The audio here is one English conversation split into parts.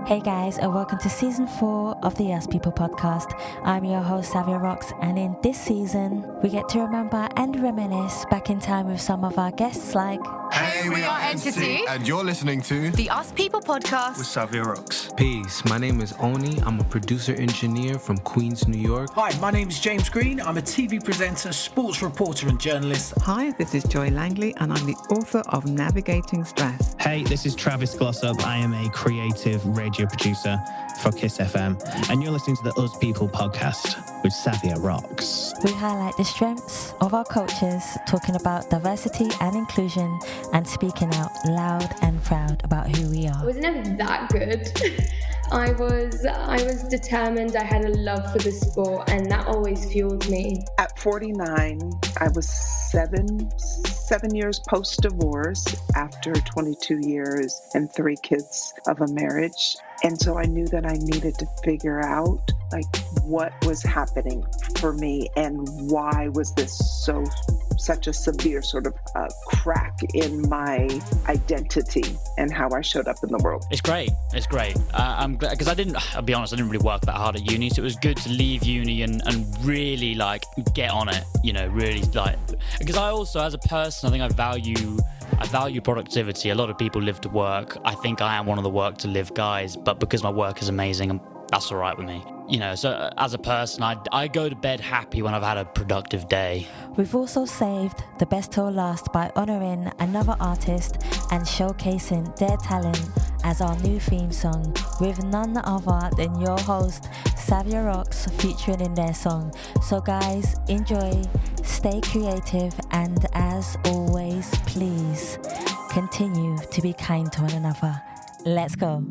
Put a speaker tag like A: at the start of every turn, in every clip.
A: Hey guys, and welcome to season 4 of the Us People podcast. I'm your host, Savia Rocks, and in this season, we get to remember and reminisce back in time with some of our guests like...
B: Hey, we are Entity,
C: and you're listening to
B: the Us People podcast
D: with Savia Rocks.
E: Peace, my name is Oni. I'm a producer-engineer from Queens, New York.
D: Hi, my name is James Green. I'm a TV presenter, sports reporter and journalist.
F: Hi, this is Joy Langley, and I'm the author of Navigating Stress.
G: Hey, this is Travis Glossop. I am a creative radio producer for Kiss FM, and you're listening to the Us People podcast with Savia Rocks.
A: We highlight the strengths of our cultures, talking about diversity and inclusion, and speaking out loud and proud about who we are.
H: I was never that good. I was determined. I had a love for the sport, and that always fueled me.
I: At 49, I was seven years post-divorce after 22 years and 3 kids of a marriage. And so I knew that I needed to figure out what was happening for me and why was this such a severe sort of crack in my identity and how I showed up in the world.
J: It's great. I'm glad, because I'll be honest, I didn't really work that hard at uni, so it was good to leave uni and really get on it, really because I also, as a person, I think I value productivity. A lot of people live to work. I think I am one of the work to live guys, but because my work is amazing, that's all right with me. So as a person, I go to bed happy when I've had a productive day.
A: We've also saved the best till last by honouring another artist and showcasing their talent as our new theme song with none other than your host, Savia Rocks, featuring in their song. So guys, enjoy, stay creative, and as always, please continue to be kind to one another. Let's go.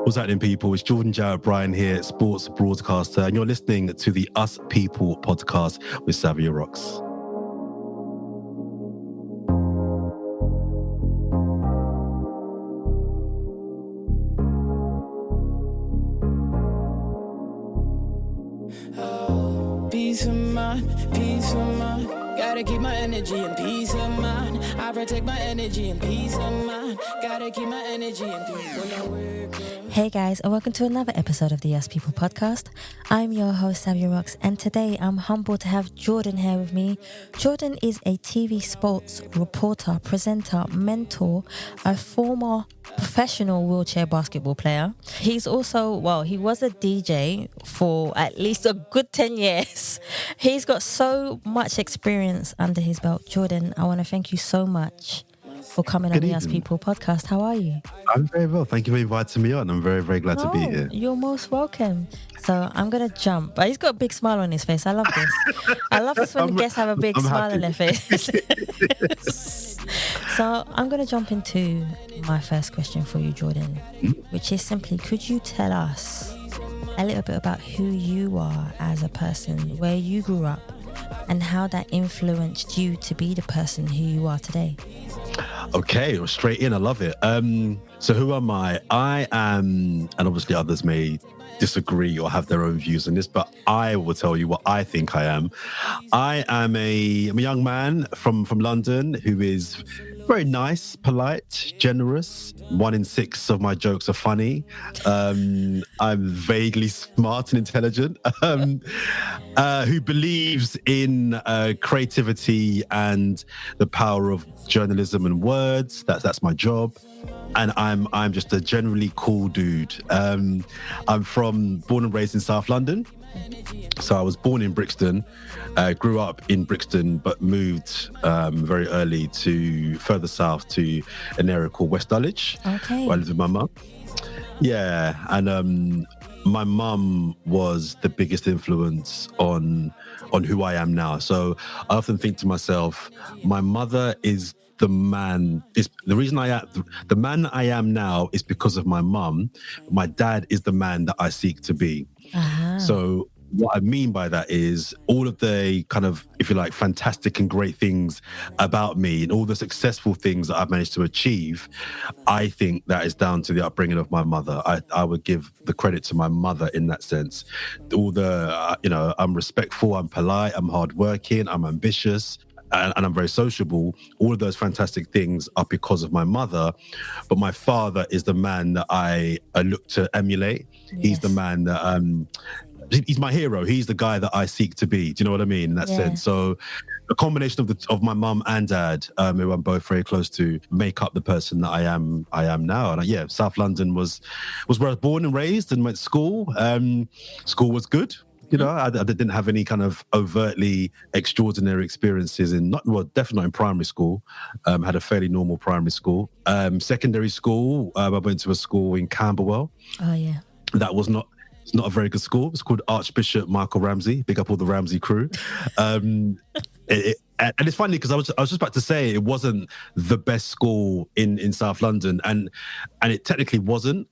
C: What's happening, people? It's Jordan Jarrett-Bryan here, sports broadcaster, and you're listening to the Us People podcast with Savia Rocks.
K: Peace of mind. Gotta keep my energy and peace of mind. I protect my energy and peace of mind. Gotta keep my energy and peace of mind.
A: Hey guys, and welcome to another episode of the Us People podcast. I'm your host, Savia Rocks, and today I'm humbled to have Jordan here with me. Jordan is a TV sports reporter, presenter, mentor, a former professional wheelchair basketball player. He's also, he was a DJ for at least a good 10 years. He's got so much experience under his belt. Jordan, I want to thank you so much for coming on the Us People podcast. How are you?
C: I'm very well. Thank you for inviting me on. I'm very, very glad to be here.
A: You're most welcome. So I'm going to jump. He's got a big smile on his face. I love this. I love this when the guests have a big smile on their face. So I'm going to jump into my first question for you, Jordan, which is simply, could you tell us a little bit about who you are as a person, where you grew up, and how that influenced you to be the person who you are today?
C: Okay, well, straight in. I love it. So who am I? I am, and obviously others may disagree or have their own views on this, but I will tell you what I think I am. I'm a young man from London who is very nice, polite, generous. 1 in 6 of my jokes are funny. I'm vaguely smart and intelligent. Who believes in creativity and the power of journalism and words. That's my job. And I'm just a generally cool dude. I'm born and raised in South London. So I was born in Brixton, grew up in Brixton, but moved very early to further south to an area called West Dulwich, where I lived with my mum. Yeah, and my mum was the biggest influence on who I am now. So I often think to myself, my mother is the man. Is the reason the man that I am now is because of my mum. My dad is the man that I seek to be. Uh-huh. So What I mean by that is all of the kind of, if you like, fantastic and great things about me and all the successful things that I've managed to achieve, I think that is down to the upbringing of my mother. I would give the credit to my mother in that sense. All the, I'm respectful, I'm polite, I'm hardworking, I'm ambitious, and I'm very sociable. All of those fantastic things are because of my mother. But my father is the man that I look to emulate. Yes. He's the man that... he's my hero. He's the guy that I seek to be. Do you know what I mean? In that sense. So a combination of my mum and dad, who I'm both very close to, make up the person that I am now. And South London was where I was born and raised and went to school. School was good. You know, I didn't have any kind of overtly extraordinary experiences definitely not in primary school. Had a fairly normal primary school. Secondary school, I went to a school in Camberwell. Oh yeah. It's not a very good school. It's called Archbishop Michael Ramsey. Big up all the Ramsey crew. And it's funny because I was just about to say it wasn't the best school in South London, and it technically wasn't.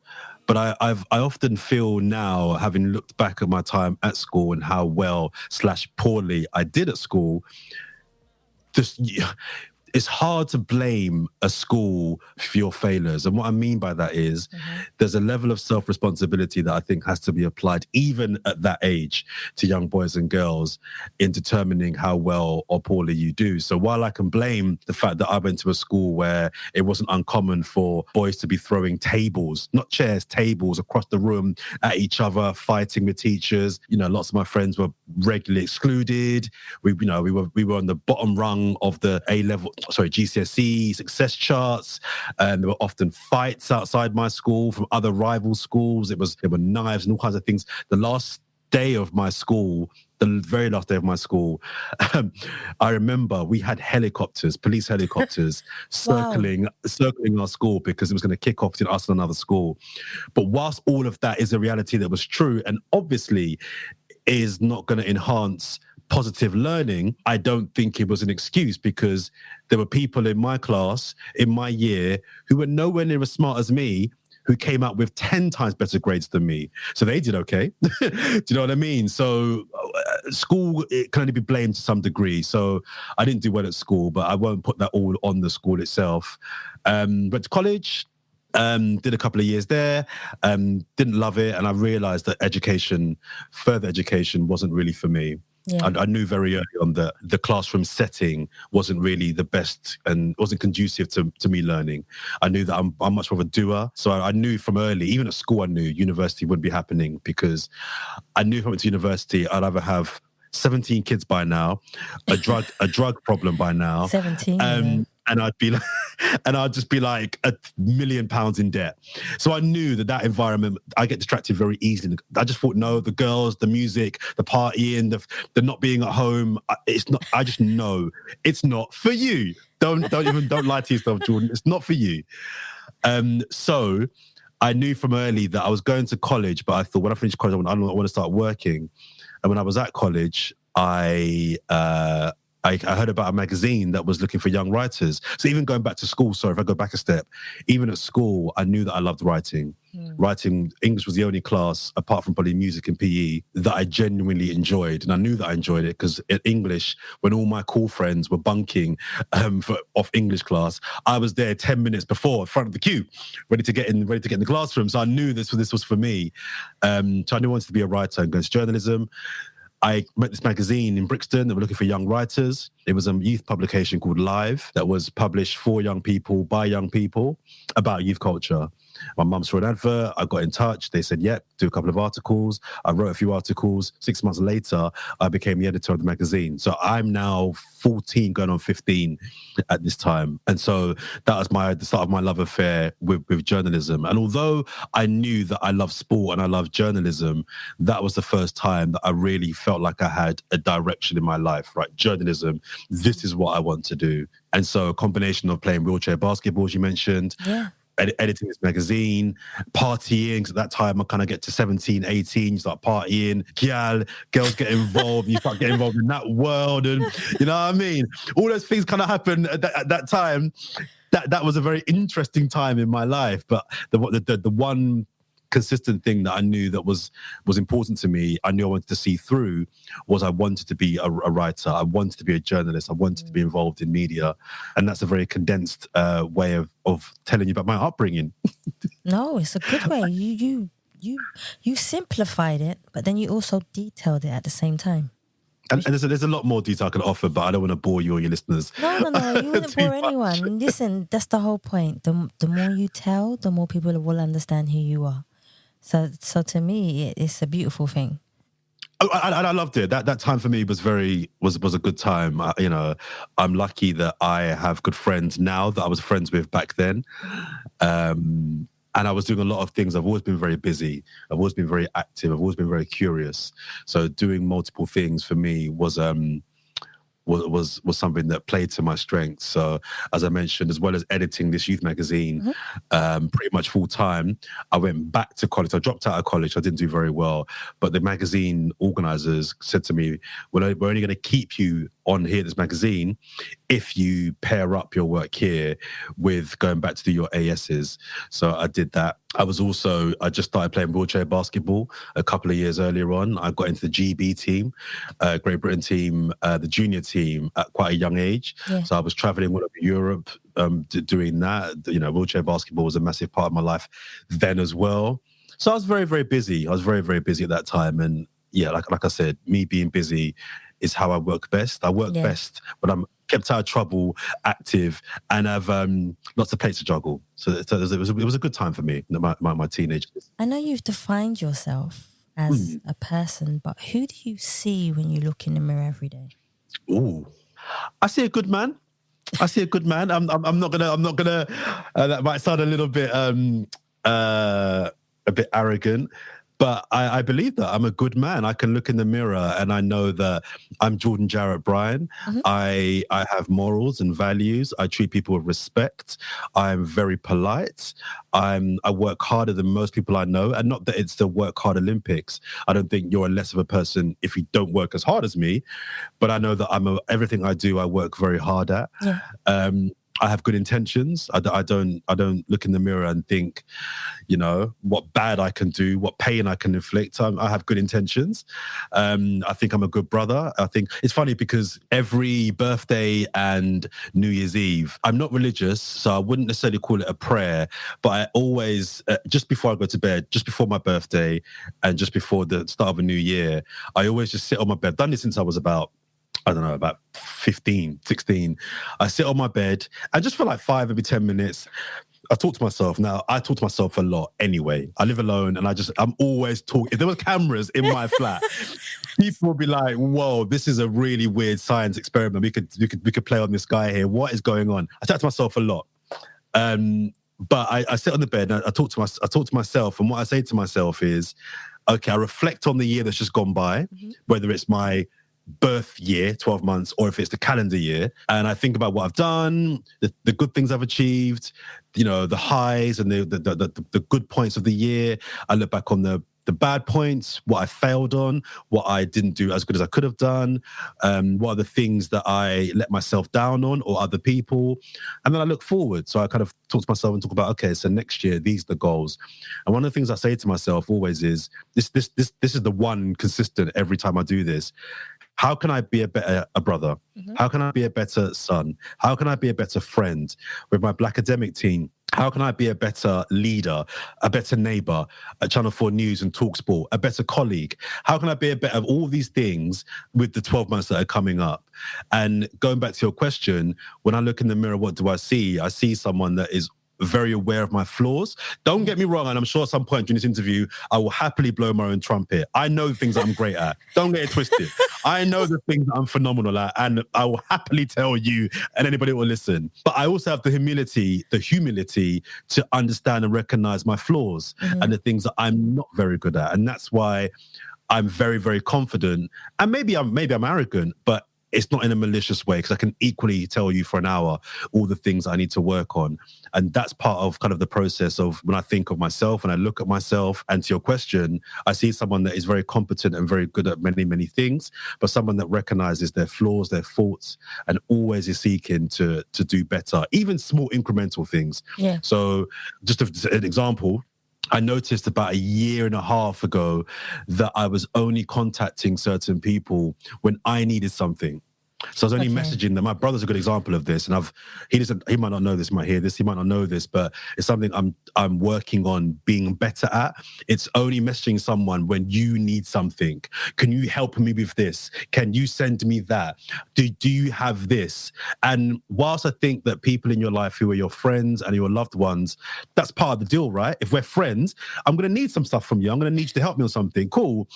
C: But I often feel now, having looked back at my time at school and how well/poorly I did at school, it's hard to blame a school for your failures. And what I mean by that is there's a level of self-responsibility that I think has to be applied even at that age to young boys and girls in determining how well or poorly you do. So while I can blame the fact that I went to a school where it wasn't uncommon for boys to be throwing tables, not chairs, tables across the room at each other, fighting with teachers. You know, lots of my friends were regularly excluded. We were on the bottom rung of the GCSE success charts, and there were often fights outside my school from other rival schools. There were knives and all kinds of things. The very last day of my school, I remember we had police helicopters, circling our school because it was going to kick off to us and another school. But whilst all of that is a reality that was true and obviously is not going to enhance positive learning, I don't think it was an excuse, because there were people in my class, in my year, who were nowhere near as smart as me, who came out with 10 times better grades than me. So they did okay. Do you know what I mean? So school, it can only be blamed to some degree. So I didn't do well at school, but I won't put that all on the school itself. Went to college, did a couple of years there, didn't love it. And I realized that further education wasn't really for me. Yeah. I knew very early on that the classroom setting wasn't really the best and wasn't conducive to me learning. I knew that I'm much more of a doer. So I knew from early, even at school, I knew university wouldn't be happening, because I knew if I went to university, I'd either have 17 kids by now, a drug problem by now. 17. And I'd just be like £1 million in debt. So I knew that environment, I get distracted very easily. I just thought, no, the girls, the music, the partying, the not being at home, it's not. I just know it's not for you. Don't lie to yourself, Jordan. It's not for you. So I knew from early that I was going to college, but I thought when I finish college, I want to start working. And when I was at college, I heard about a magazine that was looking for young writers. So even going back to school, if I go back a step, even at school, I knew that I loved writing. Writing, English was the only class, apart from probably music and PE, that I genuinely enjoyed. And I knew that I enjoyed it because at English, when all my cool friends were bunking off English class, I was there 10 minutes before, in front of the queue, ready to get in the classroom. So I knew this was for me. So I knew I wanted to be a writer and go into journalism. I met this magazine in Brixton that were looking for young writers. It was a youth publication called Live that was published for young people, by young people, about youth culture. My mum saw an advert. I got in touch. They said, yep, do a couple of articles. I wrote a few articles. 6 months later, I became the editor of the magazine. So I'm now 14, going on 15 at this time. And so that was the start of my love affair with journalism. And although I knew that I love sport and I love journalism, that was the first time that I really felt like I had a direction in my life, right? Journalism, this is what I want to do. And so a combination of playing wheelchair basketball, as you mentioned, editing this magazine, partying. So at that time, I kind of get to 17, 18, you start partying, girls get involved, you start getting involved in that world. And you know what I mean? All those things kind of happen at that time. That was a very interesting time in my life. But the consistent thing that I knew that was important to me, I knew I wanted to see through, was I wanted to be a writer. I wanted to be a journalist. I wanted to be involved in media. And that's a very condensed way of telling you about my upbringing.
A: No, it's a good way. You simplified it, but then you also detailed it at the same time.
C: And there's a lot more detail I can offer, but I don't want to bore you or your listeners.
A: No, you wouldn't bore anyone. Listen, that's the whole point. The more you tell, the more people will understand who you are. So to me, it's a beautiful thing.
C: I loved it. That time for me was a good time. I'm lucky that I have good friends now that I was friends with back then. And I was doing a lot of things. I've always been very busy. I've always been very active. I've always been very curious. So doing multiple things for me was something that played to my strengths. So as I mentioned, as well as editing this youth magazine, pretty much full time, I went back to college. I dropped out of college. I didn't do very well, but the magazine organizers said to me, we're only going to keep you on here, this magazine, if you pair up your work here with going back to do your ASs. So I did that. I just started playing wheelchair basketball a couple of years earlier on. I got into the GB team, Great Britain team, the junior team at quite a young age. Yeah. So I was traveling all over Europe doing that. Wheelchair basketball was a massive part of my life then as well. So I was very, very busy. I was very, very busy at that time. And yeah, like I said, me being busy is how I work best. I work best when I'm kept out of trouble, active, and have lots of plates to juggle. So it was a good time for me, my teenage years.
A: I know you've defined yourself as a person, but who do you see when you look in the mirror every day?
C: Ooh, I see a good man. I'm not gonna. That might sound a little bit a bit arrogant. But I believe that I'm a good man. I can look in the mirror and I know that I'm Jordan Jarrett-Bryan. I have morals and values. I treat people with respect. I'm very polite. I work harder than most people I know. And not that it's the work hard Olympics. I don't think you're less of a person if you don't work as hard as me. But I know that everything I do, I work very hard at. Yeah. I have good intentions. I don't look in the mirror and think, what bad I can do, what pain I can inflict. I have good intentions. I think I'm a good brother. I think it's funny because every birthday and New Year's Eve, I'm not religious, so I wouldn't necessarily call it a prayer, but I always, just before I go to bed, just before my birthday and just before the start of a new year, I always just sit on my bed. I've done this since I was about 15, 16. I sit on my bed and just for like 5, maybe 10 minutes, I talk to myself. Now, I talk to myself a lot anyway. I live alone and I'm always talking. If there were cameras in my flat, people would be like, whoa, this is a really weird science experiment. We could play on this guy here. What is going on? I talk to myself a lot. But I sit on the bed and I talk to myself. And what I say to myself is, okay, I reflect on the year that's just gone by, whether it's my birth year, 12 months, or if it's the calendar year, and I think about what I've done, the good things I've achieved, the highs and the good points of the year. I look back on the bad points, what I failed on, what I didn't do as good as I could have done, what are the things that I let myself down on or other people, and then I look forward. So I kind of talk to myself and talk about, okay, so next year, these are the goals. And one of the things I say to myself always is, this is the one consistent every time I do this. How can I be a better brother? How can I be a better son? How can I be a better friend with my Blakademik team? How can I be a better leader, a better neighbor at Channel 4 News and talkSPORT, a better colleague? How can I be a better of all these things with the 12 months that are coming up? And going back to your question, when I look in the mirror, what do I see? I see someone that is very aware of my flaws. Don't get me wrong, and I'm sure at some point during this interview, I will happily blow my own trumpet. I know the things that I'm great at. Don't get it twisted. I know the things that I'm phenomenal at, and I will happily tell you and anybody who will listen. But I also have the humility to understand and recognize my flaws and the things that I'm not very good at. And that's why I'm very, very confident. And maybe I'm arrogant, but it's not in a malicious way, because I can equally tell you for an hour all the things I need to work on. And that's part of kind of the process of when I think of myself and I look at myself. And to your question, I see someone that is very competent and very good at many, many things, but someone that recognizes their flaws, their faults, and always is seeking to do better, even small incremental things. Yeah. So just an example, I noticed about a year and a half ago that I was only contacting certain people when I needed something. So I was only messaging them. My brother's a good example of this, and he might not know this, might hear this, he might not know this, but it's something I'm working on being better at. It's only messaging someone when you need something. Can you help me with this? Can you send me that? Do you have this? And whilst I think that people in your life who are your friends and your loved ones, that's part of the deal, right? If we're friends, I'm going to need some stuff from you. I'm going to need you to help me on something. Cool.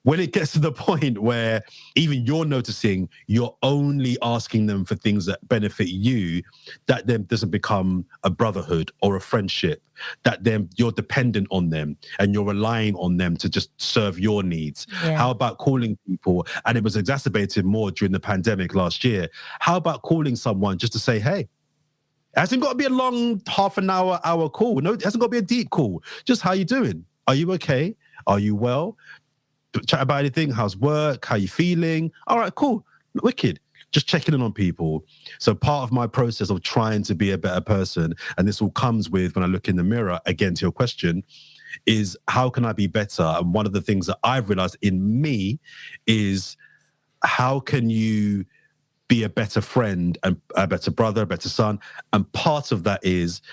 C: When it gets to the point where even you're noticing you're only asking them for things that benefit you, that then doesn't become a brotherhood or a friendship, that then you're dependent on them and you're relying on them to just serve your needs. Yeah. How about calling people? And it was exacerbated more during the pandemic last year. How about calling someone just to say, hey, it hasn't got to be a long half an hour call. No, it hasn't got to be a deep call. Just how you doing? Are you okay? Are you well? Chat about anything. How's work? How you feeling? All right, cool. Wicked. Just checking in on people. So part of my process of trying to be a better person, and this all comes with when I look in the mirror, again, to your question, is how can I be better? And one of the things that I've realized in me is how can you be a better friend and a better brother, a better son? And part of that is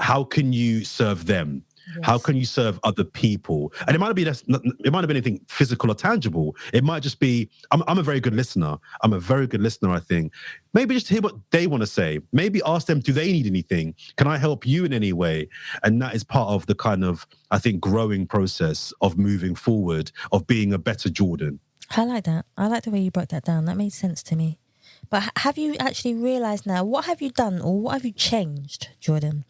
C: how can you serve them? Yes. How can you serve other people? And it might be anything physical or tangible. It might just be, I'm a very good listener. I'm a very good listener, I think. Maybe just hear what they want to say. Maybe ask them, do they need anything? Can I help you in any way? And that is part of the kind of, I think, growing process of moving forward, of being a better Jordan.
A: I like that. I like the way you broke that down. That made sense to me. But have you actually realised now, what have you done or what have you changed, Jordan?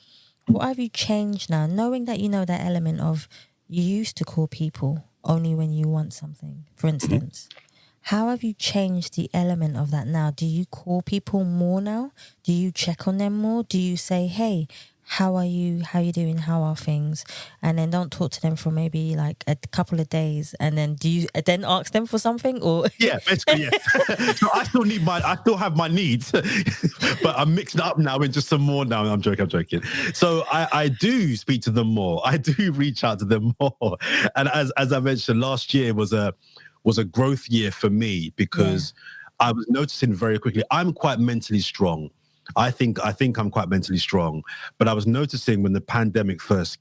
A: What have you changed now, knowing that you know that element of you used to call people only when you want something, for instance? How have you changed the element of that now? Do you call people more now? Do you check on them more? Do you say, hey, how are you? How are you doing? How are things? And then don't talk to them for maybe like a couple of days. And then do you then ask them for something? Or
C: yeah, basically, yeah. So I still have my needs, but I'm mixed up now in just some more now. I'm joking. So I do speak to them more. I do reach out to them more. And as I mentioned, last year was a growth year for me because I was noticing very quickly, I'm quite mentally strong. I think I'm quite mentally strong, but I was noticing when the pandemic first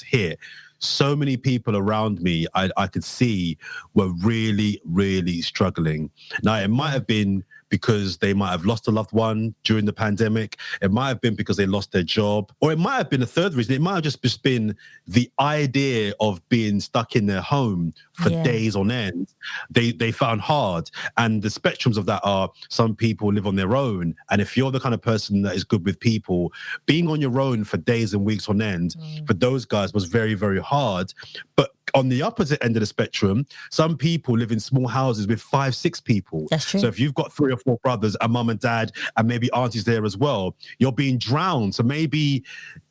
C: hit, so many people around me I could see were really, really struggling. Now, it might have been because they might have lost a loved one during the pandemic. It might have been because they lost their job, or it might have been a third reason. It might have just been the idea of being stuck in their home for days on end. They found hard. And the spectrums of that are some people live on their own. And if you're the kind of person that is good with people, being on your own for days and weeks on end, for those guys was very, very hard. But on the opposite end of the spectrum, some people live in small houses with 5-6 people.
A: That's true.
C: So if you've got 3 or 4 brothers and mum and dad and maybe aunties there as well, you're being drowned. So maybe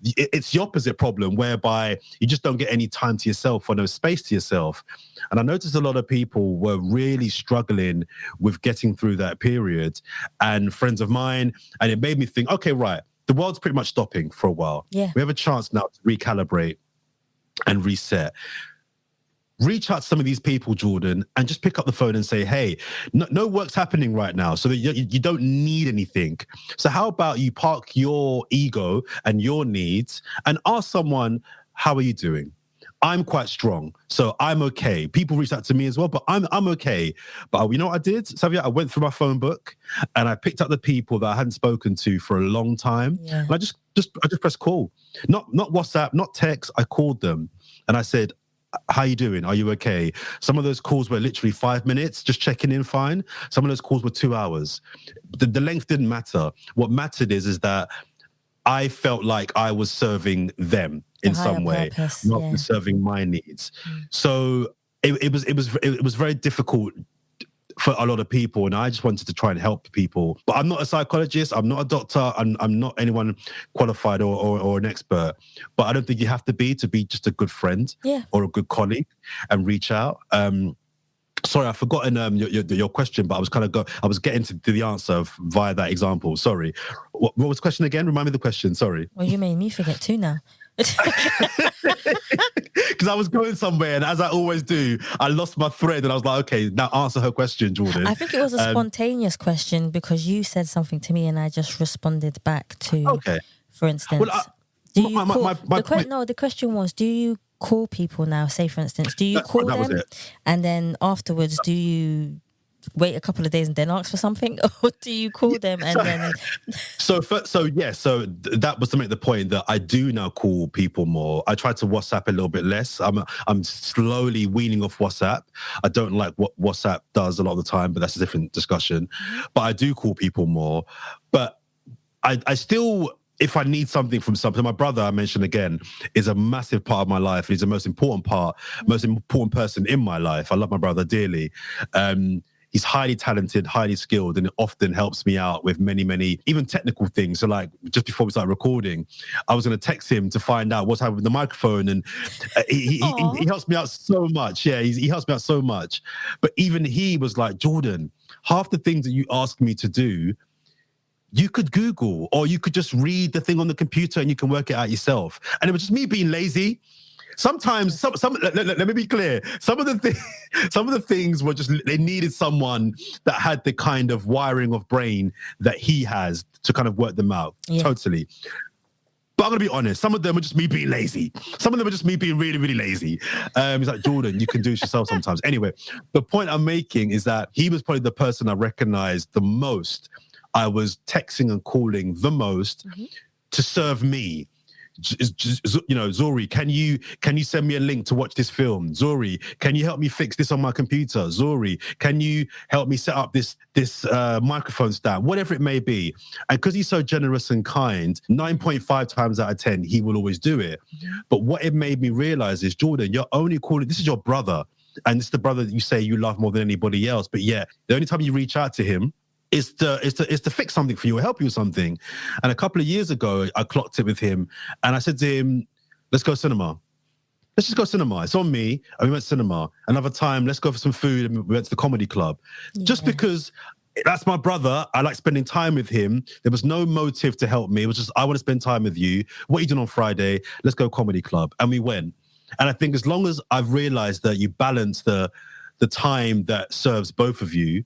C: it's the opposite problem whereby you just don't get any time to yourself or no space to yourself. And I noticed a lot of people were really struggling with getting through that period. And friends of mine, and it made me think, okay, right, the world's pretty much stopping for a while.
A: Yeah.
C: We have a chance now to recalibrate and reset. Reach out to some of these people, Jordan, and just pick up the phone and say, hey, no work's happening right now, so that you don't need anything. So how about you park your ego and your needs and ask someone, how are you doing? I'm quite strong, so I'm okay. People reached out to me as well, but I'm okay. But you know what I did, Savia? I went through my phone book and I picked up the people that I hadn't spoken to for a long time. Yeah. And I just pressed call. Not WhatsApp, not text. I called them and I said, how you doing? Are you okay? Some of those calls were literally 5 minutes, just checking in fine. Some of those calls were 2 hours. The length didn't matter. What mattered is that I felt like I was serving them in some way, not than serving my needs. So it was very difficult for a lot of people, and I just wanted to try and help people. But I'm not a psychologist, I'm not a doctor, I'm not anyone qualified or an expert. But I don't think you have to be just a good friend or a good colleague and reach out. Sorry, I've forgotten your question, but I was getting to the answer via that example. Sorry. What was the question again? Remind me of the question, sorry.
A: Well, you made me forget too now.
C: because I was going somewhere, and as I always do, I lost my thread, and I was like, okay, now answer her question, Jordan.
A: I think it was a spontaneous question because you said something to me and I just responded back to,
C: Okay.
A: For instance,
C: Well,
A: do you
C: my
A: the question was, do you call people now? Say, for instance, do you call
C: that was
A: them
C: it.
A: and then afterwards, do you wait a couple of days and then ask for something, or do you call them and then?
C: That was to make the point that I do now call people more. I try to WhatsApp a little bit less. I'm slowly weaning off WhatsApp. I don't like what WhatsApp does a lot of the time, but that's a different discussion. But I do call people more. But I still, if I need something from something, my brother, I mentioned again, is a massive part of my life. He's the most important person in my life. I love my brother dearly. He's highly talented, highly skilled, and it often helps me out with many, many, even technical things. So like just before we started recording, I was going to text him to find out what's happening with the microphone. And he helps me out so much. Yeah, he helps me out so much. But even he was like, Jordan, half the things that you ask me to do, you could Google, or you could just read the thing on the computer and you can work it out yourself. And it was just me being lazy. Sometimes, let me be clear. Some of the things were just, they needed someone that had the kind of wiring of brain that he has to kind of work them out. Yeah. Totally. But I'm going to be honest, some of them are just me being lazy. Some of them are just me being really, really lazy. He's like, Jordan, you can do it yourself sometimes. Anyway, the point I'm making is that he was probably the person I recognized the most. I was texting and calling the most to serve me. Zori, can you send me a link to watch this film? Zori, can you help me fix this on my computer? Zori, can you help me set up this microphone stand? Whatever it may be. And because he's so generous and kind, 9.5 times out of 10, he will always do it. But what it made me realize is, Jordan, you're only calling, this is your brother. And it's the brother that you say you love more than anybody else. But yeah, the only time you reach out to him is to fix something for you or help you with something. And a couple of years ago, I clocked it with him and I said to him, let's go cinema. Let's just go cinema. It's on me. And we went cinema. Another time, let's go for some food. And we went to the comedy club. Yeah. Just because that's my brother. I like spending time with him. There was no motive to help me. It was just, I want to spend time with you. What are you doing on Friday? Let's go comedy club. And we went. And I think as long as I've realized that you balance the time that serves both of you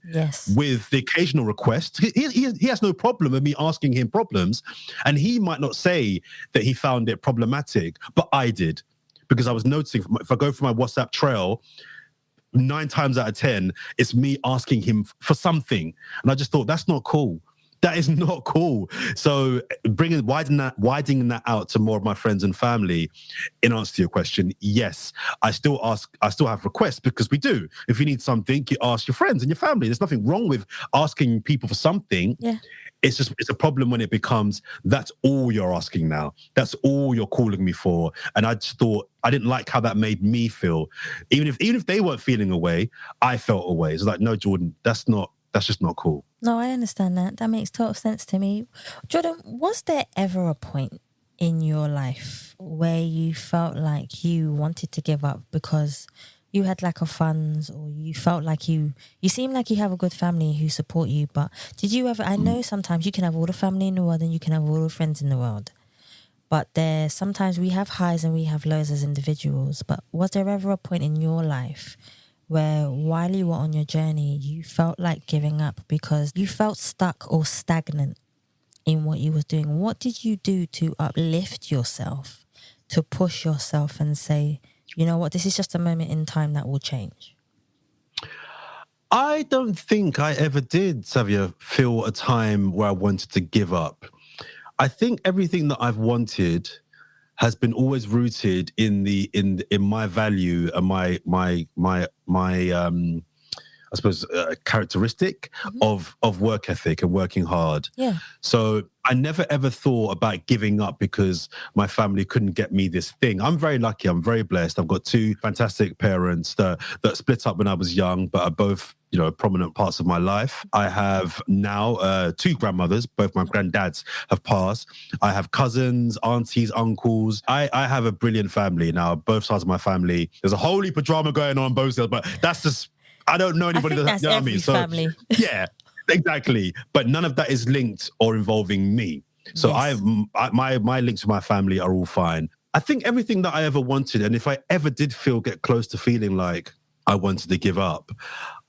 C: with the occasional request. He has no problem with me asking him problems, and he might not say that he found it problematic, but I did, because I was noticing, if I go through my WhatsApp trail, 9 times out of 10, it's me asking him for something. And I just thought, that's not cool. That is not cool. So widening that out to more of my friends and family, in answer to your question, yes, I still have requests, because we do. If you need something, you ask your friends and your family. There's nothing wrong with asking people for something. Yeah. It's a problem when it becomes, that's all you're asking now. That's all you're calling me for. And I just thought, I didn't like how that made me feel. Even if they weren't feeling a way, I felt a way. It's like, no, Jordan, that's just not cool.
A: No, I understand that. That makes total sense to me. Jordan, was there ever a point in your life where you felt like you wanted to give up because you had lack of funds, or you felt like you seem like you have a good family who support you, but did you ever, I know sometimes you can have all the family in the world and you can have all the friends in the world, but sometimes we have highs and we have lows as individuals, but was there ever a point in your life where while you were on your journey, you felt like giving up because you felt stuck or stagnant in what you was doing? What did you do to uplift yourself, to push yourself and say, you know what, this is just a moment in time that will change?
C: I don't think I ever did, Savia, feel a time where I wanted to give up. I think everything that I've wanted has been always rooted in my value and my I suppose characteristic of work ethic and working hard. Yeah. So I never ever thought about giving up because my family couldn't get me this thing. I'm very lucky. I'm very blessed. I've got 2 fantastic parents that split up when I was young, but are both, prominent parts of my life. I have now 2 grandmothers. Both my granddads have passed. I have cousins, aunties, uncles. I have a brilliant family now. Both sides of my family. There's a whole heap of drama going on both sides, but that's just, I don't know anybody
A: that's every family.
C: Yeah, exactly. But none of that is linked or involving me. So yes. My links to my family are all fine. I think everything that I ever wanted, and if I ever did get close to feeling like I wanted to give up,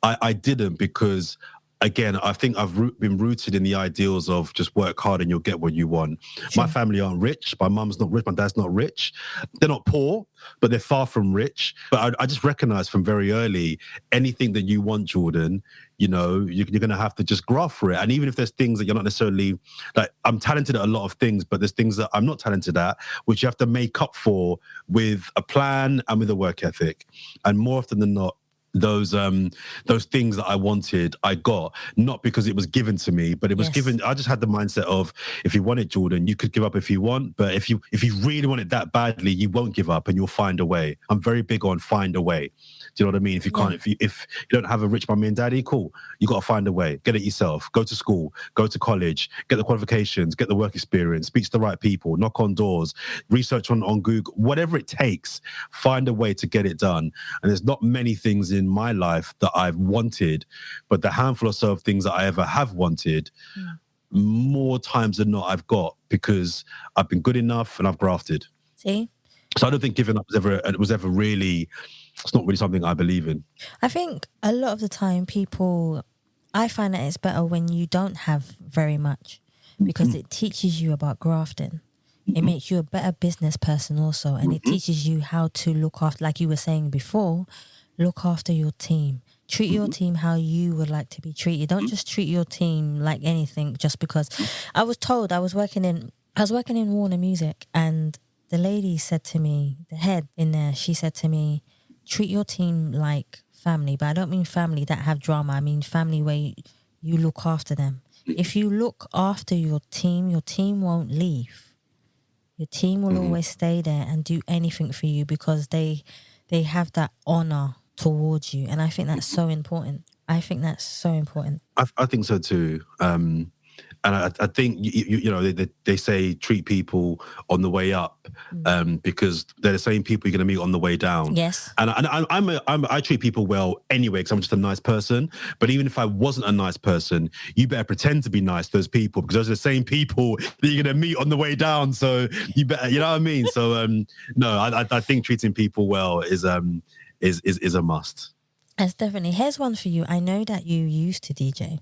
C: I didn't, because again, I think I've been rooted in the ideals of just work hard and you'll get what you want. Sure. My family aren't rich. My mum's not rich. My dad's not rich. They're not poor, but they're far from rich. But I just recognize from very early, anything that you want, Jordan, you know, you're going to have to just graft for it. And even if there's things that you're not necessarily, like, I'm talented at a lot of things, but there's things that I'm not talented at, which you have to make up for with a plan and with a work ethic. And more often than not, those things that I wanted, I got, not because it was given to me, but it was given. I just had the mindset of, if you want it, Jordan, you could give up if you want, but if you really want it that badly, you won't give up and you'll find a way. I'm very big on find a way. Do you know what I mean? If you can't, if you don't have a rich mummy and daddy, cool. You got to find a way. Get it yourself. Go to school. Go to college. Get the qualifications. Get the work experience. Speak to the right people. Knock on doors. Research on Google. Whatever it takes. Find a way to get it done. And there's not many things in my life that I've wanted, but the handful or so of things that I ever have wanted, more times than not, I've got, because I've been good enough and I've grafted.
A: See?
C: So I don't think giving up was ever really. It's not really something I believe in.
A: I think a lot of the time I find that it's better when you don't have very much, because it teaches you about grafting. It makes you a better business person also, and it teaches you how to look after, like you were saying before, look after your team. Treat your team how you would like to be treated. Don't just treat your team like anything just because. I was told, I was working in Warner Music, and the lady said to me, the head in there, she said to me, treat your team like family. But I don't mean family that have drama. I mean family where you look after them. If you look after your team won't leave. Your team will always stay there and do anything for you, because they have that honor towards you. And I think that's so important. I think so too. And I think, you know, they say treat people on the way up, because they're the same people you're going to meet on the way down. Yes.
C: And I treat people well anyway, because I'm just a nice person. But even if I wasn't a nice person, you better pretend to be nice to those people, because those are the same people that you're going to meet on the way down. So you better, you know what I mean? So no, I think treating people well is a must.
A: That's definitely. Here's one for you. I know that you used to DJ.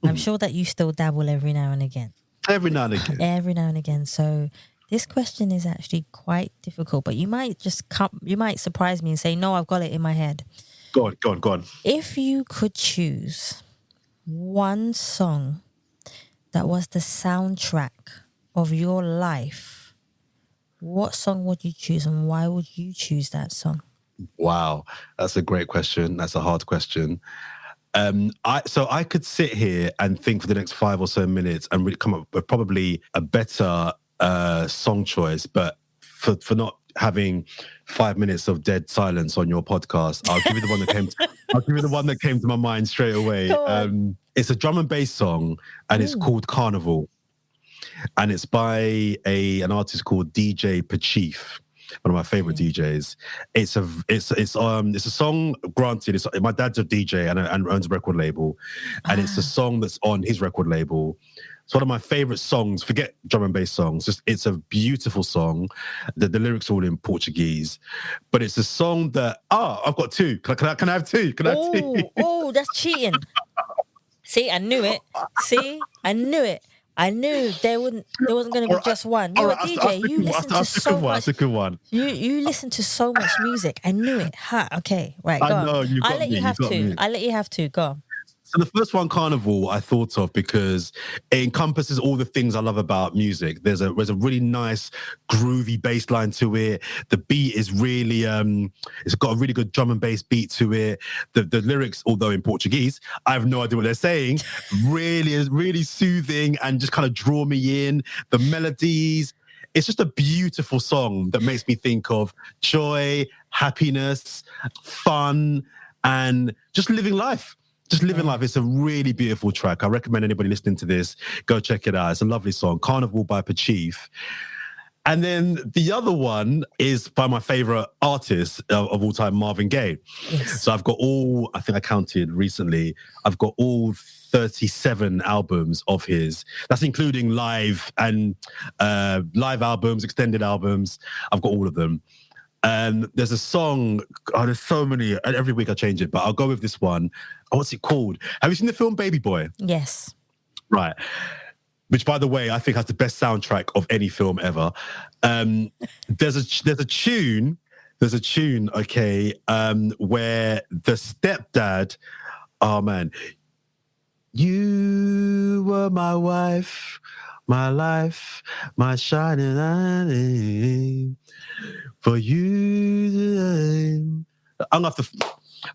A: I'm sure that you still dabble every now and again.
C: Every now and again.
A: So this question is actually quite difficult, but you might surprise me and say, no, I've got it in my head.
C: Go on.
A: If you could choose one song that was the soundtrack of your life, what song would you choose, and why would you choose that song?
C: Wow, that's a great question. That's a hard question. I could sit here and think for the next 5 or so minutes and really come up with probably a better song choice, but for not having 5 minutes of dead silence on your podcast, I'll give you the one that came. I'll give you the one that came to my mind straight away. It's a drum and bass song, and it's called Carnival, and it's by an artist called DJ Pachif. One of my favorite DJs. It's a song. Granted, my dad's a DJ and owns a record label, and it's a song that's on his record label. It's one of my favorite songs. Forget drum and bass songs. It's a beautiful song. The lyrics are all in Portuguese, but it's a song that I've got two. Can I have two?
A: Oh, that's cheating. See, I knew it. I knew there wasn't going to be just one. You're a DJ. You listen to so much.
C: That's a good one.
A: You listen to so much music. I knew it. Okay, right. Go on. I'll let you have two. Go on.
C: So the first one, Carnival, I thought of because it encompasses all the things I love about music. There's a really nice groovy bass line to it. The beat is really, it's got a really good drum and bass beat to it. The lyrics, although in Portuguese, I have no idea what they're saying, really soothing and just kind of draw me in. The melodies, it's just a beautiful song that makes me think of joy, happiness, fun, and just living life. It's a really beautiful track. I recommend anybody listening to this, go check it out. It's a lovely song, Carnival by Pachif. And then the other one is by my favorite artist of all time, Marvin Gaye. Yes. So I've got I think I counted recently, I've got all 37 albums of his. That's including live and live albums, extended albums. I've got all of them. There's a song, there's so many, every week I change it, but I'll go with this one. Oh, what's it called? Have you seen the film Baby Boy?
A: Yes.
C: Right. Which, by the way, I think has the best soundtrack of any film ever. There's a tune, okay, where the stepdad, oh man, you were my wife, my life, my shining light. For you, I'm gonna have to.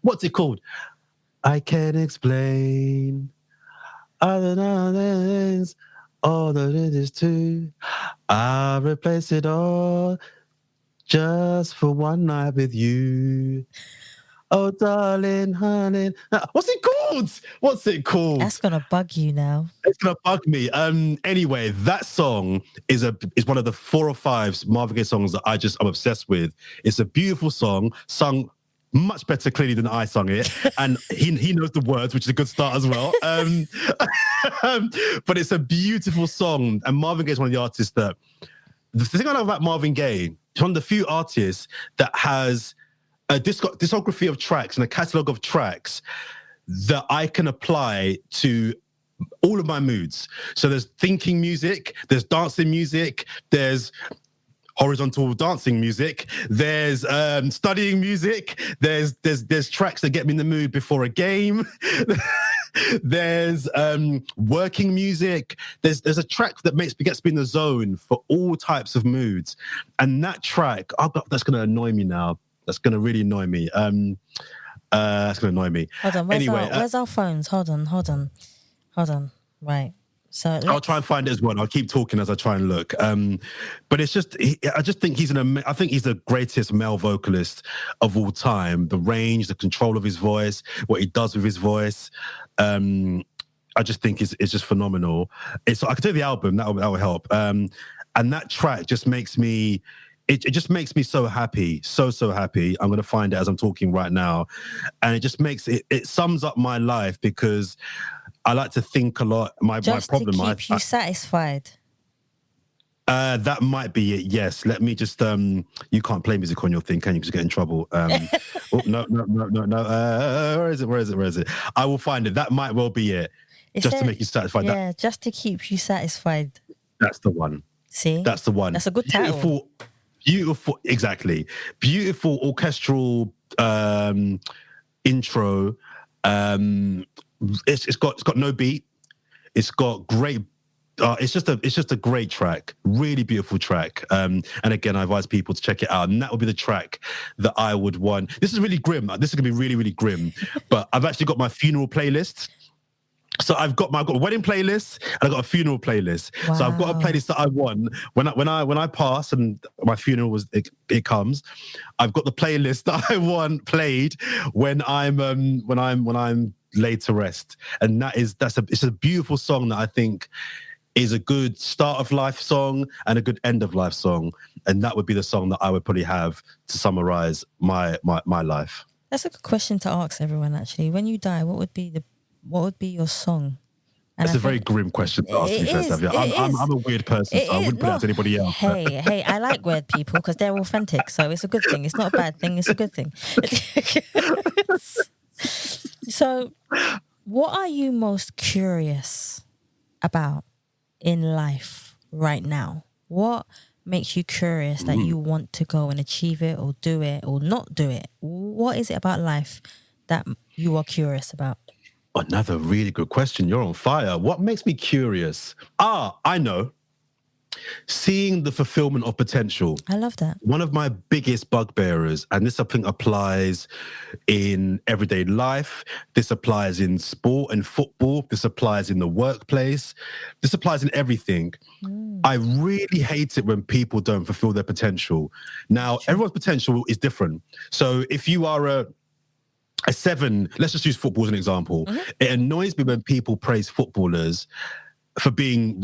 C: What's it called? I can't explain. Other things, all that it is too. I'll replace it all just for one night with you. Oh, darling, honey. What's it called?
A: That's gonna bug you now.
C: It's gonna bug me. Anyway, that song is one of the 4 or 5 Marvin Gaye songs that I'm obsessed with. It's a beautiful song, sung much better clearly than I sung it, and he knows the words, which is a good start as well. But it's a beautiful song, and Marvin Gaye is one of the artists that. The thing I love about Marvin Gaye, he's one of the few artists that has a discography of tracks and a catalogue of tracks that I can apply to all of my moods. So there's thinking music, there's dancing music, there's horizontal dancing music, there's studying music, there's tracks that get me in the mood before a game, there's working music, there's a track that gets me in the zone for all types of moods. And that track, that's going to annoy me now. That's going to really annoy me. That's going to annoy me.
A: Hold on, where's our phones? Hold on. Right. So
C: I'll try and find it as well. I'll keep talking as I try and look. But it's just, I just think I think he's the greatest male vocalist of all time. The range, the control of his voice, what he does with his voice. I just think it's just phenomenal. I can tell you the album, that will help. And that track just makes me, it just makes me so happy, so happy. I'm going to find it as I'm talking right now. And it just makes it sums up my life because I like to think a lot. My problem,
A: to keep you satisfied.
C: That might be it. Yes. Let me just. You can't play music on your thing, can you? Because you get in trouble. No. Where is it? I will find it. That might well be it. To make you satisfied.
A: Yeah, just to keep you satisfied.
C: That's the one.
A: See,
C: that's the one.
A: That's a good title.
C: Beautiful, exactly. Beautiful orchestral intro. It's got no beat. It's got great. It's just a great track. Really beautiful track. And again, I advise people to check it out. And that would be the track that I would want. This is really grim. This is gonna be really, really grim. But I've actually got my funeral playlist. So I've got a wedding playlist and I've got a funeral playlist. Wow. So I've got a playlist that I want when I pass and my funeral it comes. I've got the playlist that I want played when I'm laid to rest, and it's a beautiful song that I think is a good start of life song and a good end of life song, and that would be the song that I would probably have to summarize my life.
A: That's a good question to ask everyone. Actually, when you die, what would be your song?
C: That's a very grim question to ask me, Savia. I'm a weird person, so I wouldn't put it out to anybody else.
A: Hey, I like weird people because they're authentic, so it's a good thing. It's not a bad thing, it's a good thing. So, what are you most curious about in life right now? What makes you curious that you want to go and achieve it or do it or not do it? What is it about life that you are curious about?
C: Another really good question. You're on fire. What makes me curious? I know. Seeing the fulfillment of potential.
A: I love that.
C: One of my biggest bugbearers, and this I think applies in everyday life, this applies in sport and football, this applies in the workplace, this applies in everything. I really hate it when people don't fulfill their potential. Now, everyone's potential is different. So if you are a 7, let's just use football as an example. It annoys me when people praise footballers for being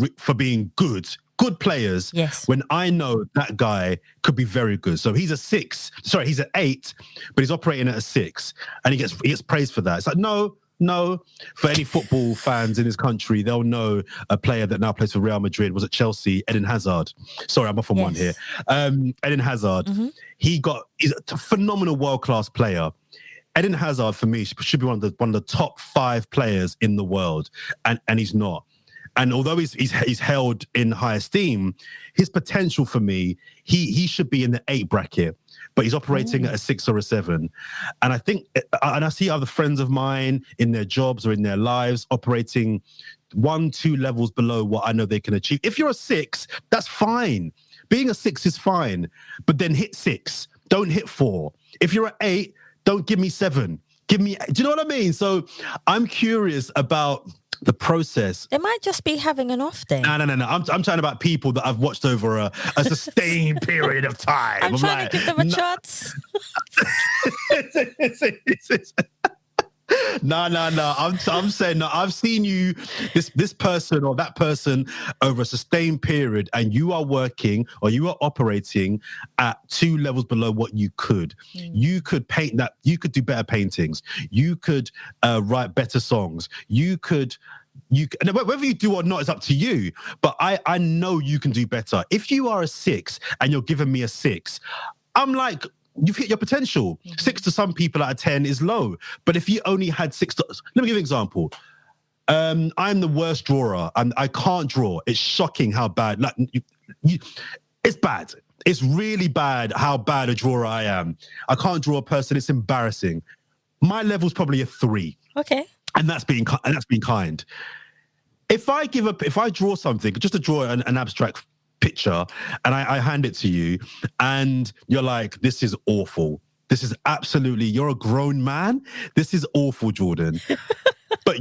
C: good players.
A: Yes.
C: When I know that guy could be very good. So he's he's an 8, but he's operating at a 6, and he gets praised for that. It's like, no, No. For any football fans in this country, they'll know a player that now plays for Real Madrid, was at Chelsea, Eden Hazard. Sorry, I'm off on one here. Eden Hazard. He's a phenomenal world-class player. Eden Hazard, for me, should be one of the top 5 players in the world, and he's not. And although he's held in high esteem, his potential for me, he should be in the 8 bracket, but he's operating at a 6 or a 7. And I think, and I see other friends of mine in their jobs or in their lives operating 1-2 levels below what I know they can achieve. If you're a 6, that's fine. Being a 6 is fine, but then hit 6. Don't hit 4. If you're at 8, don't give me 7. Do you know what I mean? So I'm curious about the process.
A: They might just be having an off day.
C: No. I'm talking about people that I've watched over a sustained period of time.
A: I'm trying to give them a chance.
C: No. I'm saying, no, I've seen you, this person or that person over a sustained period, and you are working or you are operating at 2 levels below what you could. You could paint that. You could do better paintings. You could write better songs. You could. And whether you do or not is up to you. But I know you can do better. If you are a 6 and you're giving me a 6, I'm like, you've hit your potential. 6 to some people out of 10 is low. But if you only had 6 to... Let me give you an example. I'm the worst drawer. I can't draw. It's shocking how bad... Like, it's bad. It's really bad how bad a drawer I am. I can't draw a person. It's embarrassing. My level's probably a 3.
A: Okay.
C: And that's being kind. If I draw something, just to draw an abstract picture, and I hand it to you, and you're like, this is awful. This is absolutely, you're a grown man. This is awful, Jordan. but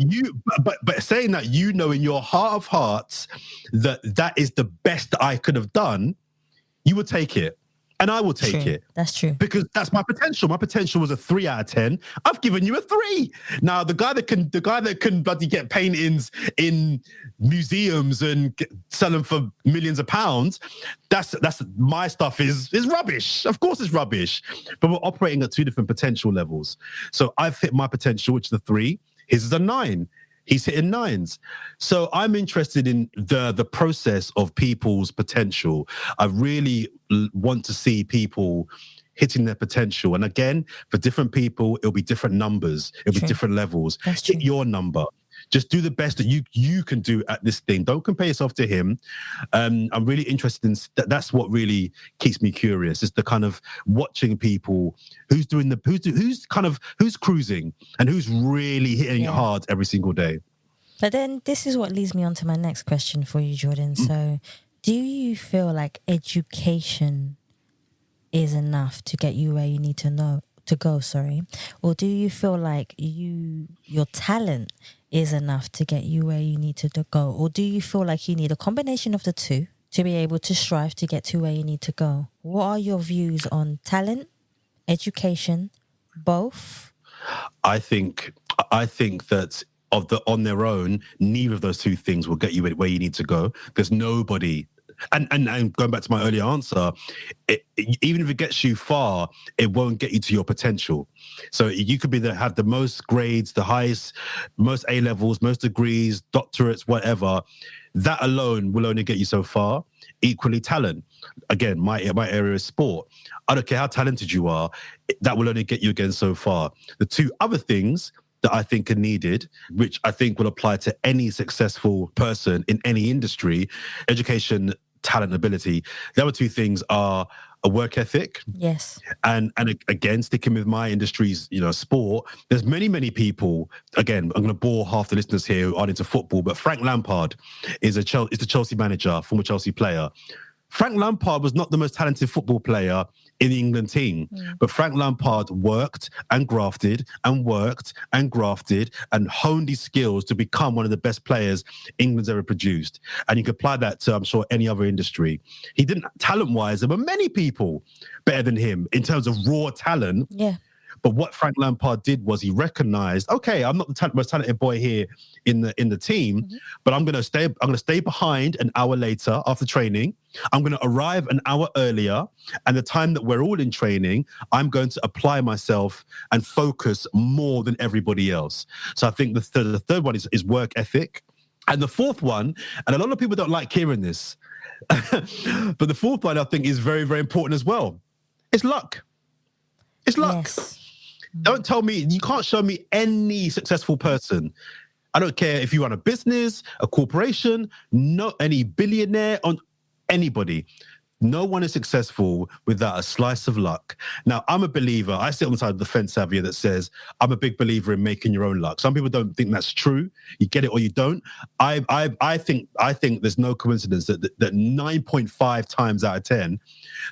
C: saying that, you know, in your heart of hearts that is the best that I could have done, you would take it. And I will take it.
A: That's true.
C: Because that's my potential. My potential was a 3 out of 10. I've given you a 3. Now, the guy that can bloody get paintings in museums and sell them for millions of pounds, that's my stuff is rubbish. Of course it's rubbish. But we're operating at 2 different potential levels. So I've hit my potential, which is a 3. His is a 9. He's hitting 9s. So I'm interested in the process of people's potential. I really want to see people hitting their potential. And again, for different people, it'll be different numbers. It'll be different levels. Hit your number. Just do the best that you can do at this thing. Don't compare yourself to him. I'm really interested in that's what really keeps me curious. Is the kind of watching people who's cruising and who's really hitting it hard every single day.
A: But then this is what leads me on to my next question for you, Jordan. So, do you feel like education is enough to get you where you need to go? Or do you feel like your talent is enough to get you where you need to go? Or do you feel like you need a combination of the two to be able to strive to get to where you need to go? What are your views on talent, education, both? I think
C: that on their own, neither of those 2 things will get you where you need to go. There's nobody... And going back to my earlier answer, even if it gets you far, it won't get you to your potential. So you could have the most grades, the highest, most A levels, most degrees, doctorates, whatever. That alone will only get you so far. Equally, talent. Again, my area is sport. I don't care how talented you are. That will only get you again so far. The 2 other things that I think are needed, which I think will apply to any successful person in any industry, education, talent, ability. The other 2 things are a work ethic.
A: Yes.
C: And again, sticking with my industries, sport, there's many people, again, I'm going to bore half the listeners here who aren't into football, but Frank Lampard is the Chelsea manager, former Chelsea player. Frank Lampard was not the most talented football player in the England team, but Frank Lampard worked and grafted and honed his skills to become one of the best players England's ever produced. And you can apply that to, I'm sure, any other industry. He didn't, talent-wise, there were many people better than him in terms of raw talent.
A: Yeah.
C: But what Frank Lampard did was he recognized, okay, I'm not the most talented boy here in the team, but I'm gonna stay behind an hour later after training. I'm gonna arrive an hour earlier, and the time that we're all in training, I'm going to apply myself and focus more than everybody else. So I think the third one is work ethic. And the fourth one, and a lot of people don't like hearing this, but the fourth one I think is very, very important as well. It's luck. It's luck.
A: Yes.
C: Don't tell me, you can't show me any successful person. I don't care if you run a business, a corporation, not any billionaire, on anybody. No one is successful without a slice of luck. Now, I'm a believer. I sit on the side of the fence, Savia, that says I'm a big believer in making your own luck. Some people don't think that's true. You get it or you don't. I think there's no coincidence that 9.5 times out of 10,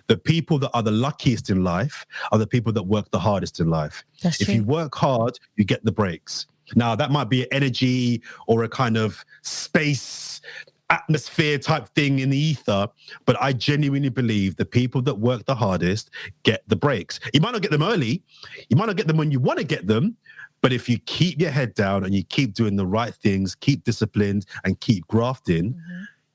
C: the people that are the luckiest in life are the people that work the hardest in life.
A: That's
C: if
A: true.
C: you work hard, you get the breaks. Now, that might be an energy or a kind of space atmosphere type thing in the ether, but I genuinely believe the people that work the hardest get the breaks. You might not get them early, you might not get them when you want to get them, but if you keep your head down and you keep doing the right things, keep disciplined and keep grafting,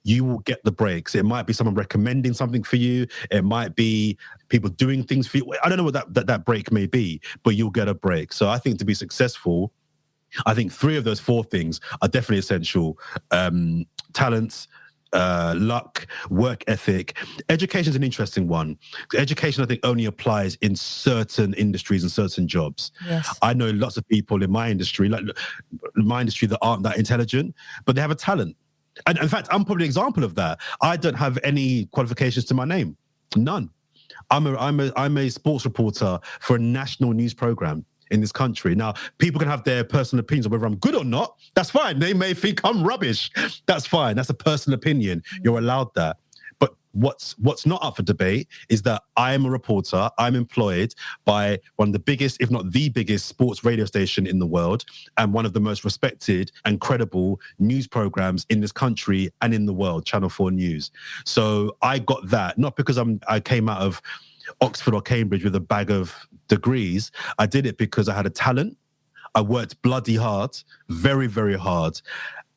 C: you will get the breaks. It might be someone recommending something for you, it might be people doing things for you. I don't know what that break may be, but you'll get a break. So I think to be successful, I think 3 of those 4 things are definitely essential. Talents, luck, work ethic. Education is an interesting one. Education, I think, only applies in certain industries and certain jobs.
A: Yes.
C: I know lots of people in my industry, that aren't that intelligent, but they have a talent. And in fact, I'm probably an example of that. I don't have any qualifications to my name. None. I'm a sports reporter for a national news program in this country. Now, people can have their personal opinions on whether I'm good or not. That's fine. They may think I'm rubbish. That's fine. That's a personal opinion. You're allowed that. But what's not up for debate is that I am a reporter. I'm employed by one of the biggest, if not the biggest, sports radio station in the world, and one of the most respected and credible news programs in this country and in the world, Channel 4 News. So I got that, not because I came out of Oxford or Cambridge with a bag of degrees. I did it because I had a talent. I worked bloody hard, very, very hard.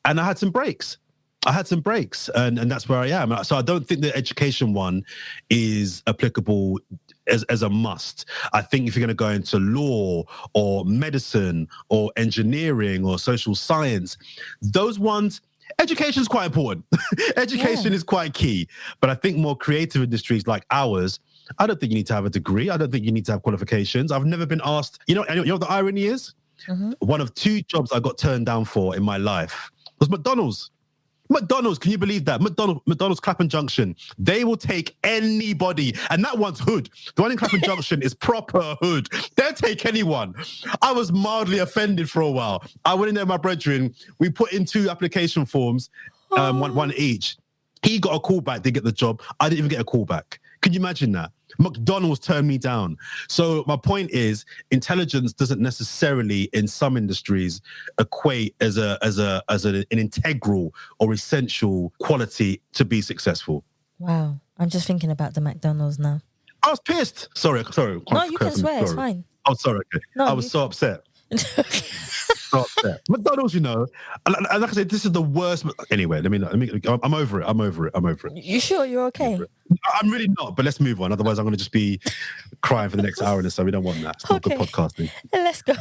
C: And I had some breaks. And that's where I am. So I don't think the education one is applicable as a must. I think if you're going to go into law or medicine or engineering or social science, those ones, education is quite important. Education is quite key. But I think more creative industries like ours, I don't think you need to have a degree. I don't think you need to have qualifications. I've never been asked, you know what the irony is? One of 2 jobs I got turned down for in my life was McDonald's. McDonald's, can you believe that? McDonald's Clapham Junction. They will take anybody. And that one's hood. The one in Clapham Junction is proper hood. They'll take anyone. I was mildly offended for a while. I went in there with my brethren. We put in 2 application forms, one each. He got a call back, didn't get the job. I didn't even get a call back. Can you imagine that? McDonald's turned me down. So my point is, intelligence doesn't necessarily, in some industries, equate as an integral or essential quality to be successful.
A: Wow. I'm just thinking about the McDonald's now.
C: I was pissed. Sorry.
A: No, you can swear. It's fine.
C: Oh, sorry. Okay.
A: No,
C: I was so upset. So upset. McDonald's, and like I said, this is the worst. Anyway, I'm over it.
A: You sure you're okay?
C: I'm really not, but let's move on. Otherwise, I'm going to just be crying for the next hour or so. We don't want that. It's not good podcasting.
A: Let's go.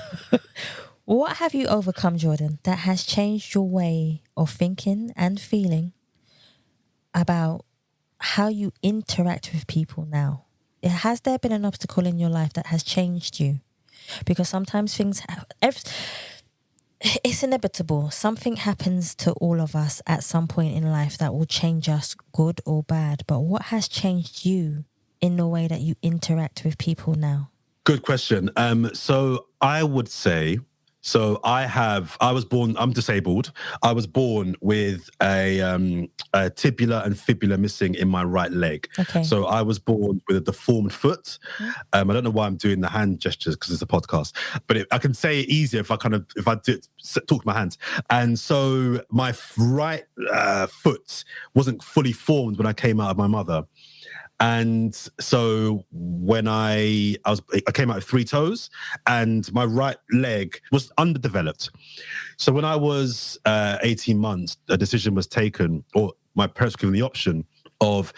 A: What have you overcome, Jordan, that has changed your way of thinking and feeling about how you interact with people now? Has there been an obstacle in your life that has changed you? Because sometimes things it's inevitable. Something happens to all of us at some point in life that will change us, good or bad. But what has changed you in the way that you interact with people now?
C: Good question. So I would say, I'm disabled. I was born with a tibia and fibula missing in my right leg.
A: Okay.
C: So I was born with a deformed foot. I don't know why I'm doing the hand gestures because it's a podcast, but I can say it easier if I talk my hands. And so my right foot wasn't fully formed when I came out of my mother. And so when I came out with 3 toes, and my right leg was underdeveloped. So when I was 18 months, a decision was taken, or my parents were given the option of,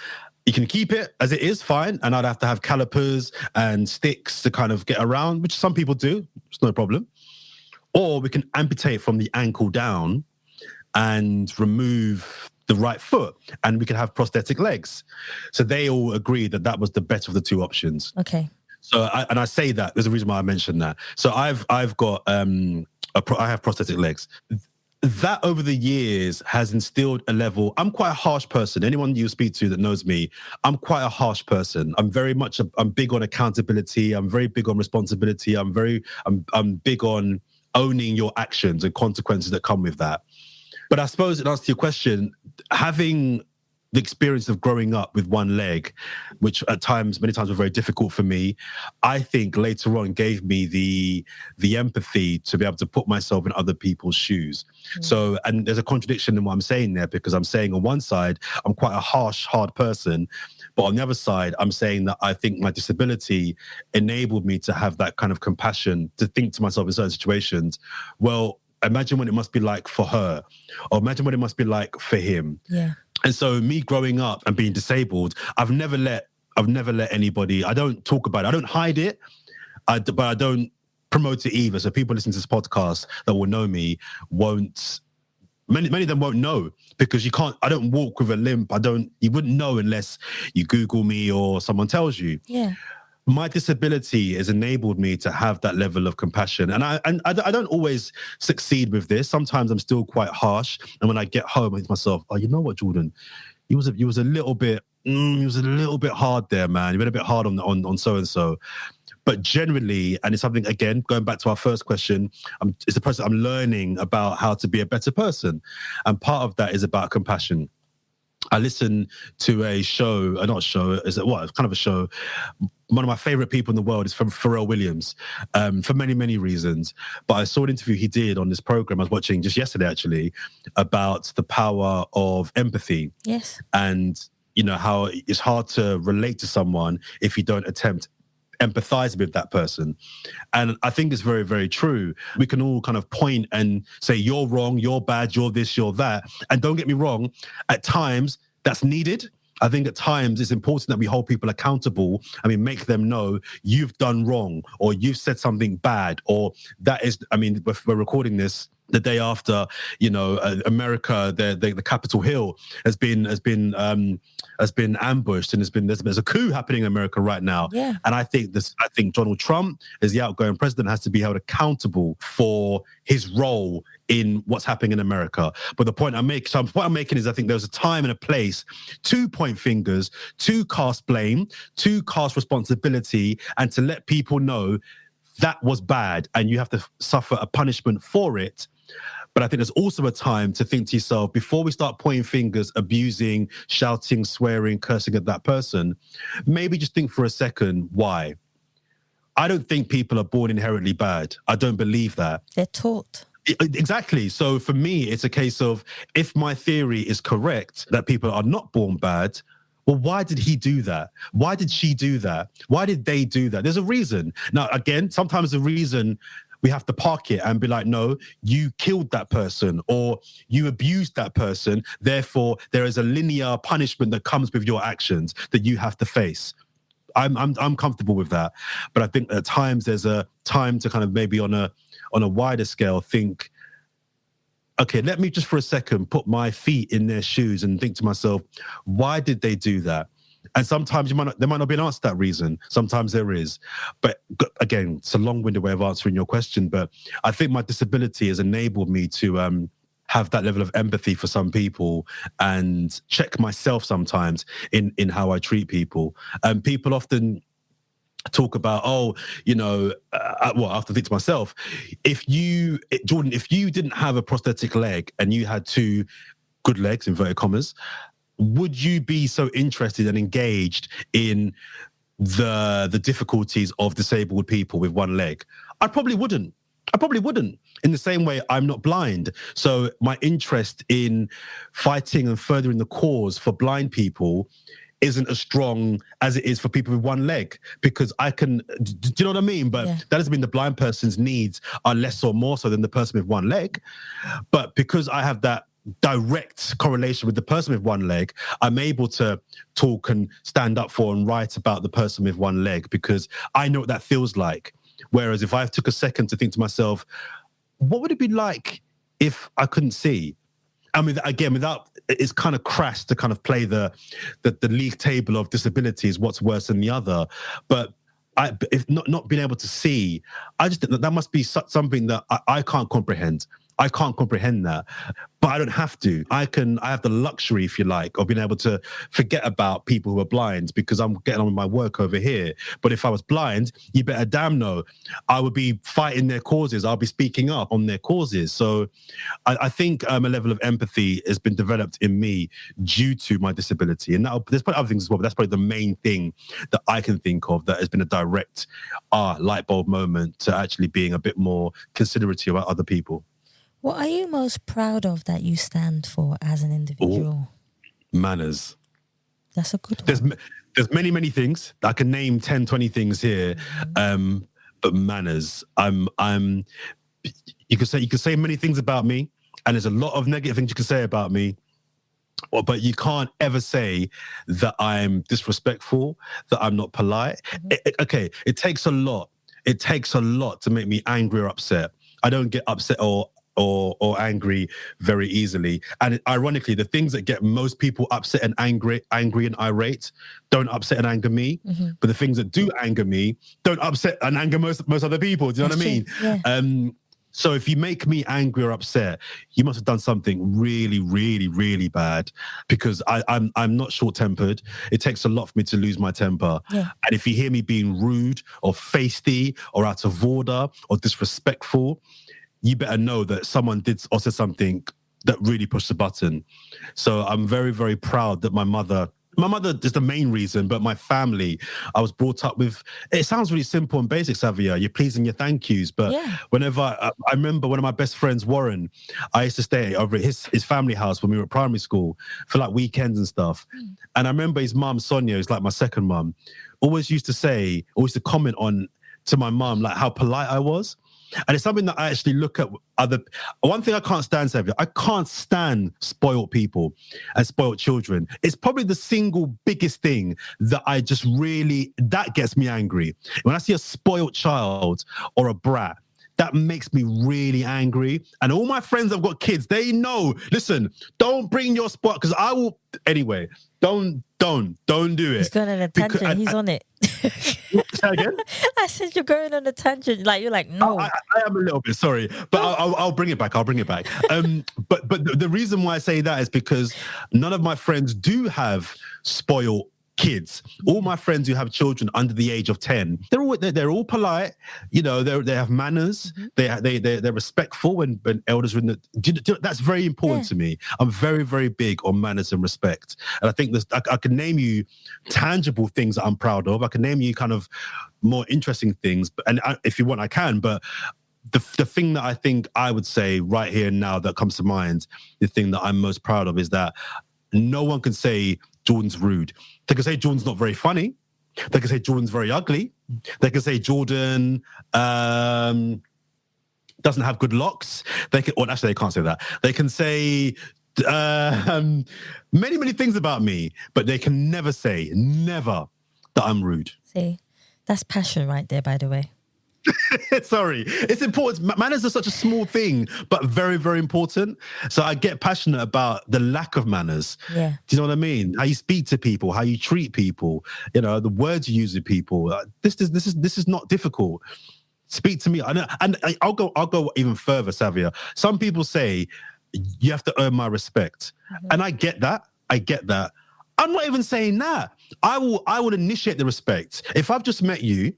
C: you can keep it as it is, fine, and I'd have to have calipers and sticks to kind of get around, which some people do, it's no problem. Or we can amputate from the ankle down and remove the right foot, and we can have prosthetic legs. So they all agreed that that was the better of the 2 options.
A: Okay.
C: So I say that, there's a reason why I mentioned that. So I've got I have prosthetic legs. That over the years has instilled a level. I'm quite a harsh person. Anyone you speak to that knows me, I'm quite a harsh person. I'm very much I'm big on accountability. I'm very big on responsibility. I'm big on owning your actions and consequences that come with that. But I suppose, in answer to your question, having the experience of growing up with one leg, which many times were very difficult for me, I think later on gave me the empathy to be able to put myself in other people's shoes. So, and there's a contradiction in what I'm saying there, because I'm saying on one side, I'm quite a harsh, hard person. But on the other side, I'm saying that I think my disability enabled me to have that kind of compassion, to think to myself in certain situations, well, imagine what it must be like for her, or imagine what it must be like for him.
A: Yeah.
C: And so me growing up and being disabled, I've never let anybody, I don't talk about it, I don't hide it, but I don't promote it either. So people listening to this podcast that will know me many of them won't know, because I don't walk with a limp. You wouldn't know unless you Google me or someone tells you.
A: Yeah.
C: My disability has enabled me to have that level of compassion. And I don't always succeed with this. Sometimes I'm still quite harsh. And when I get home, I think to myself, oh, you know what, Jordan? You was a little bit hard there, man. You went a bit hard on so-and-so. But generally, and it's something, again, going back to our first question, it's the process I'm learning about how to be a better person. And part of that is about compassion. I listen to a show, it's kind of a show. One of my favorite people in the world is from Pharrell Williams, for many, many reasons. But I saw an interview he did on this program I was watching just yesterday, actually, about the power of empathy.
A: Yes.
C: And, how it's hard to relate to someone if you don't attempt empathize with that person. And I think it's very, very true. We can all kind of point and say, you're wrong, you're bad, you're this, you're that. And don't get me wrong, at times that's needed. I think at times it's important that we hold people accountable. Make them know you've done wrong, or you've said something bad, or that is, we're recording this the day after, America, the Capitol Hill has been ambushed, and there's a coup happening in America right now.
A: Yeah.
C: And I think Donald Trump, as the outgoing president, has to be held accountable for his role in what's happening in America. But the point I'm making is, I think there's a time and a place to point fingers, to cast blame, to cast responsibility, and to let people know that was bad and you have to suffer a punishment for it. But I think there's also a time to think to yourself, before we start pointing fingers, abusing, shouting, swearing, cursing at that person, maybe just think for a second, why? I don't think people are born inherently bad. I don't believe that.
A: They're taught.
C: Exactly. So for me, it's a case of, if my theory is correct, that people are not born bad, well, why did he do that? Why did she do that? Why did they do that? There's a reason. Now, again, sometimes the reason we have to park it and be like, no, you killed that person, or you abused that person. Therefore, there is a linear punishment that comes with your actions that you have to face. I'm comfortable with that. But I think at times there's a time to kind of maybe on a wider scale think, okay, let me just for a second put my feet in their shoes and think to myself, why did they do that? And sometimes there might not be an answer to that reason. Sometimes there is. But again, it's a long-winded way of answering your question. But I think my disability has enabled me to have that level of empathy for some people and check myself sometimes in how I treat people. People often talk about, I have to think to myself, Jordan, if you didn't have a prosthetic leg and you had 2 good legs, inverted commas, would you be so interested and engaged in the difficulties of disabled people with one leg? I probably wouldn't. In the same way, I'm not blind. So my interest in fighting and furthering the cause for blind people isn't as strong as it is for people with one leg, because I can, do you know what I mean? But that doesn't mean the blind person's needs are less or more so than the person with one leg. But because I have that direct correlation with the person with one leg, I'm able to talk and stand up for and write about the person with one leg, because I know what that feels like. Whereas if I took a second to think to myself, what would it be like if I couldn't see? I mean, again, without, it's kind of crass to kind of play the league table of disabilities, what's worse than the other. But if not being able to see, I just think that must be something that I can't comprehend. I can't comprehend that, but I don't have to. I have the luxury, if you like, of being able to forget about people who are blind, because I'm getting on with my work over here. But if I was blind, you better damn know I would be fighting their causes. I'll be speaking up on their causes. So I think a level of empathy has been developed in me due to my disability. And there's probably other things as well, but that's probably the main thing that I can think of that has been a direct light bulb moment to actually being a bit more considerate about other people.
A: What are you most proud of that you stand for as an individual?
C: Manners.
A: That's a good one.
C: There's many things. I can name 10, 20 things here. But manners. You could say many things about me, and there's a lot of negative things you can say about me. But you can't ever say that I'm disrespectful, that I'm not polite. It takes a lot. It takes a lot to make me angry or upset. I don't get upset or angry very easily. And ironically, the things that get most people upset and angry and irate don't upset and anger me. But the things that do anger me don't upset and anger most other people. Do you know what I mean? Yeah. So if you make me angry or upset, you must have done something really, really, really bad, because I'm not short-tempered. It takes a lot for me to lose my temper. Yeah. And if you hear me being rude or feisty or out of order or disrespectful, you better know that someone did or said something that really pushed the button. So I'm very, very proud that my mother is the main reason, but my family, I was brought up with, it sounds really simple and basic, Savia, your please and your thank yous. But whenever, I remember one of my best friends, Warren, I used to stay over at his family house when we were at primary school for like weekends and stuff. And I remember his mum, Sonia, who's like my second mum, always used to comment on to my mum, like how polite I was. And it's something that I actually look at one thing I can't stand, Savia, I can't stand spoiled people and spoiled children. It's probably the single biggest thing that that gets me angry. When I see a spoiled child or a brat, that makes me really angry. And all my friends have got kids, they know, listen, don't bring your spoil, because I will, anyway, don't do it.
A: He's going on a tangent, he's on it.
C: Say again?
A: I said you're going on a tangent, like you're like, no.
C: I am a little bit sorry, but I'll bring it back. But the reason why I say that is because none of my friends do have spoiled kids. All my friends who have children under the age of 10, they're all polite. You know, they have manners. They're respectful when elders are in the. That's very important to me. I'm very, very big on manners and respect. And I think I can name you tangible things that I'm proud of. I can name you kind of more interesting things, if you want, I can. But the thing that I think I would say right here and now that comes to mind, the thing that I'm most proud of is that no one can say Jordan's rude. They can say Jordan's not very funny. They can say Jordan's very ugly. They can say Jordan doesn't have good locks. Actually, they can't say that. They can say many things about me, but they can never that I'm rude.
A: See, that's passion right there, by the way.
C: Sorry, it's important. Manners are such a small thing, but very, very important. So I get passionate about the lack of manners. Yeah. Do you know what I mean? How you speak to people, how you treat people, you know, the words you use with people. This is not difficult. Speak to me. And I'll go even further, Savia. Some people say you have to earn my respect. And I get that. I'm not even saying that. I will initiate the respect. If I've just met you,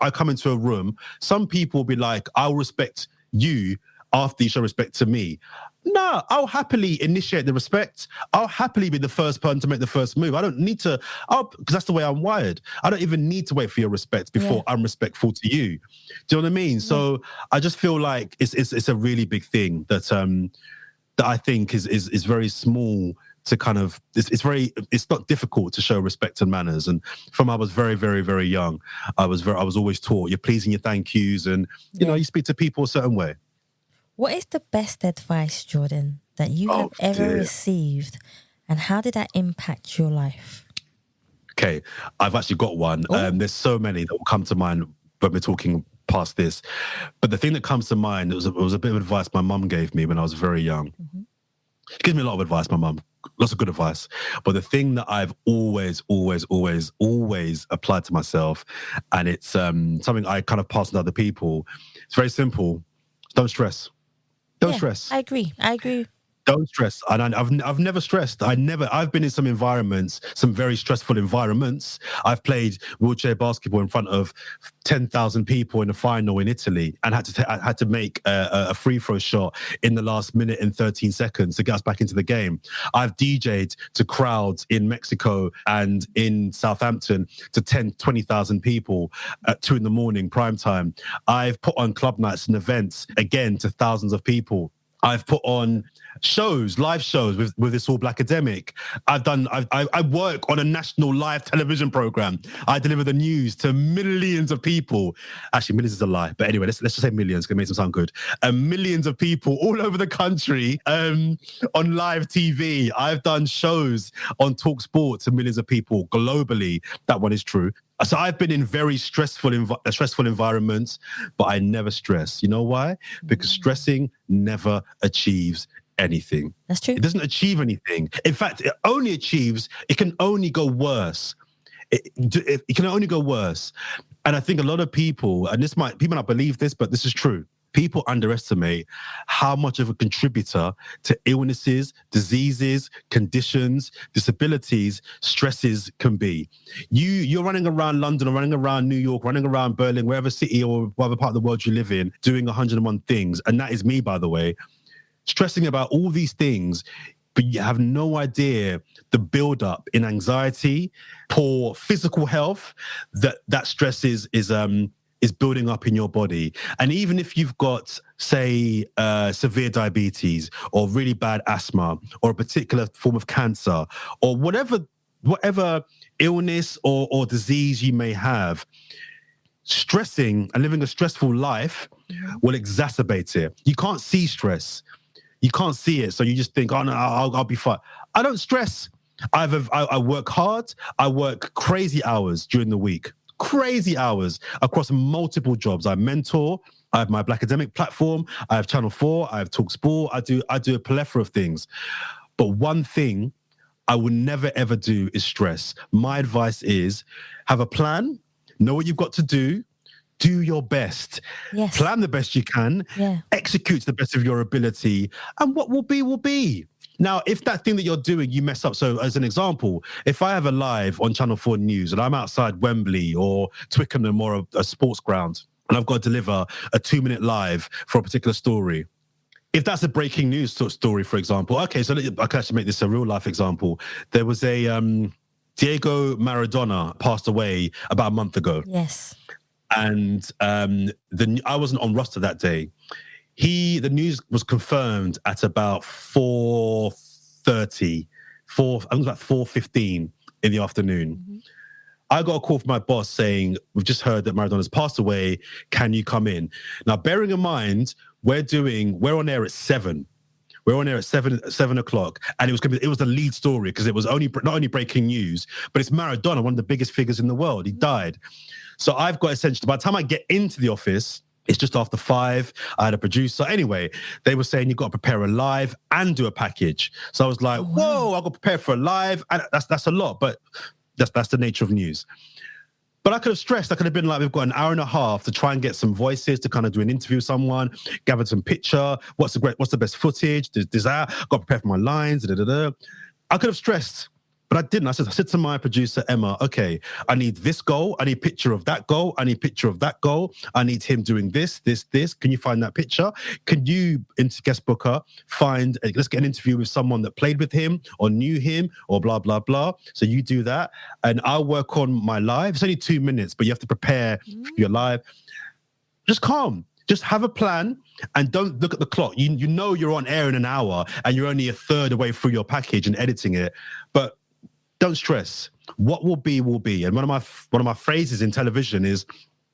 C: I come into a room, some people will be like, I'll respect you after you show respect to me. No, I'll happily initiate the respect. I'll happily be the first person to make the first move. I don't need to, because that's the way I'm wired. I don't even need to wait for your respect before I'm respectful to you. Do you know what I mean? Yeah. So I just feel like it's a really big thing that I think is very small to kind of, it's not difficult to show respect and manners. And from I was very, very, very young, I was always taught, you're pleasing your thank yous, and you know, you speak to people a certain way.
A: What is the best advice, Jordan, that you have ever received, and how did that impact your life?
C: Okay, I've actually got one. There's so many that will come to mind when we're talking past this. But the thing that comes to mind, it was a bit of advice my mum gave me when I was very young. Mm-hmm. She gives me a lot of advice, my mum. Lots of good advice. But the thing that I've always applied to myself, and it's something I kind of pass on to other people, it's very simple. Don't stress. Don't stress.
A: I agree.
C: Don't stress. And I've never stressed. I've been in some environments, some very stressful environments. I've played wheelchair basketball in front of 10,000 people in a final in Italy, and had to make a free throw shot in the last minute and 13 seconds to get us back into the game. I've DJed to crowds in Mexico and in Southampton to 20,000 people at 2 a.m, prime time. I've put on club nights and events, again, to thousands of people. I've put on live shows with this all Blakademik. I work on a national live television program. I deliver the news to millions of people. Actually, millions is a lie, but anyway, let's just say millions, because it makes them sound good. Millions of people all over the country on live TV. I've done shows on talkSPORT to millions of people globally. That one is true. So I've been in very stressful environments, but I never stress. You know why? Because stressing never achieves anything.
A: That's true.
C: It doesn't achieve anything. In fact, it can only go worse. It can only go worse. And I think a lot of people, and people might not believe this, but this is true. People underestimate how much of a contributor to illnesses, diseases, conditions, disabilities, stresses can be. You're running around London or running around New York, running around Berlin, wherever city or whatever part of the world you live in, doing 101 things. And that is me, by the way, stressing about all these things, but you have no idea the build-up in anxiety, poor physical health, that stress is building up in your body. And even if you've got, say, severe diabetes or really bad asthma or a particular form of cancer or whatever illness or disease you may have, stressing and living a stressful life will exacerbate it. You can't see stress. You can't see it. So you just think, oh no, I'll be fine. I don't stress. I work hard. I work crazy hours during the week. Crazy hours across multiple jobs. I mentor. I have my Blakademik platform. I have Channel 4. I have talkSPORT. I do a plethora of things. But one thing I will never ever do is stress. My advice is have a plan. Know what you've got to do. Do your best.
A: Yes.
C: Plan the best you can.
A: Yeah.
C: Execute to the best of your ability. And what will be, will be. Now, if that thing that you're doing, you mess up. So as an example, if I have a live on Channel 4 News and I'm outside Wembley or Twickenham or a sports ground, and I've got to deliver a 2-minute live for a particular story, if that's a breaking news story, for example, okay, so I can actually make this a real life example. There was a Diego Maradona passed away about a month ago.
A: Yes.
C: And I wasn't on roster that day. The news was confirmed at about 4:30, I think it was about 4:15 in the afternoon. Mm-hmm. I got a call from my boss saying, we've just heard that Maradona's passed away. Can you come in? Now, bearing in mind, we're on air at 7. We're on air at 7 o'clock, and it was the lead story because it was not only breaking news, but it's Maradona, one of the biggest figures in the world. He died. So I've got essentially, by the time I get into the office, it's just after 5. I had a producer. Anyway, they were saying you've got to prepare a live and do a package. So I was like, whoa, I've got to prepare for a live. And that's a lot, but that's the nature of news. But I could have stressed. I could have been like, we've got an hour and a half to try and get some voices, to kind of do an interview with someone, gather some picture. What's the best footage? There's that. Got to prepare for my lines. I could have stressed. But I didn't. I said to my producer, Emma, okay, I need this goal. I need a picture of that goal. I need a picture of that goal. I need him doing this. Can you find that picture? Can you, guest booker, let's get an interview with someone that played with him or knew him or blah, blah, blah. So you do that. And I'll work on my live. It's only 2 minutes, but you have to prepare for your live. Just calm. Just have a plan and don't look at the clock. You know you're on air in an hour and you're only a third away through your package and editing it, but don't stress. What will be, will be. And one of my phrases in television is,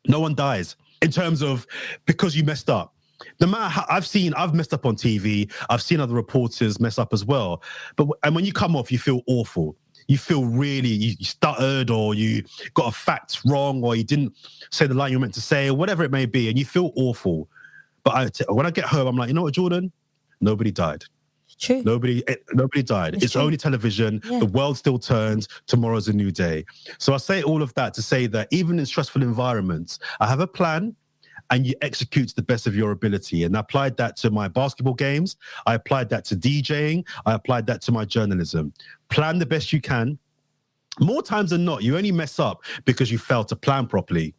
C: no one dies, in terms of because you messed up. No matter how I've messed up on TV. I've seen other reporters mess up as well. And when you come off, you feel awful. You feel really, you stuttered, or you got a fact wrong, or you didn't say the line you were meant to say, or whatever it may be, and you feel awful. But when I get home, I'm like, you know what, Jordan? Nobody died.
A: True.
C: Nobody died. It's only television.
A: Yeah.
C: The world still turns. Tomorrow's a new day. So I say all of that to say that even in stressful environments, I have a plan and you execute to the best of your ability. And I applied that to my basketball games. I applied that to DJing. I applied that to my journalism. Plan the best you can. More times than not, you only mess up because you fail to plan properly.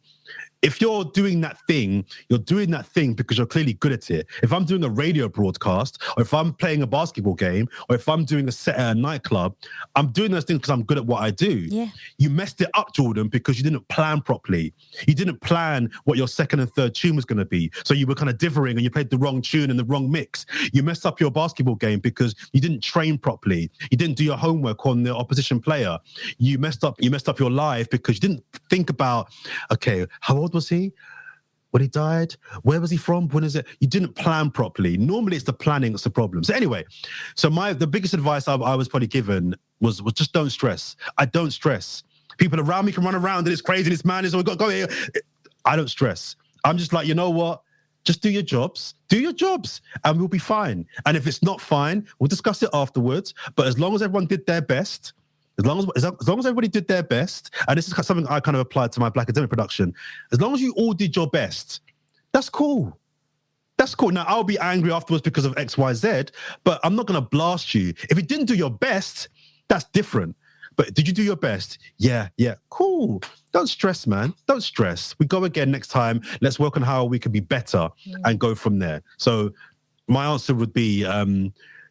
C: If you're doing that thing, you're doing that thing because you're clearly good at it. If I'm doing a radio broadcast, or if I'm playing a basketball game, or if I'm doing a set at a nightclub, I'm doing those things because I'm good at what I do.
A: Yeah.
C: You messed it up, Jordan, because you didn't plan properly. You didn't plan what your second and third tune was going to be. So you were kind of dithering and you played the wrong tune and the wrong mix. You messed up your basketball game because you didn't train properly. You didn't do your homework on the opposition player. You messed up your life because you didn't think about, okay, how old was he when he died? Where was he from? When is it? You didn't plan properly. Normally it's the planning that's the problem. So anyway, the biggest advice I was probably given was just don't stress. I don't stress. People around me can run around and it's crazy, this man is, oh, we got to go here. I don't stress. I'm just like, you know what? Just do your jobs, and we'll be fine. And if it's not fine, we'll discuss it afterwards. But as long as everyone did their best, as long as everybody did their best, and this is something I kind of applied to my Blakademik production, as long as you all did your best, that's cool. That's cool. Now, I'll be angry afterwards because of X, Y, Z, but I'm not going to blast you. If you didn't do your best, that's different. But did you do your best? Yeah, cool. Don't stress, man. Don't stress. We go again next time. Let's work on how we can be better and go from there. So my answer would be...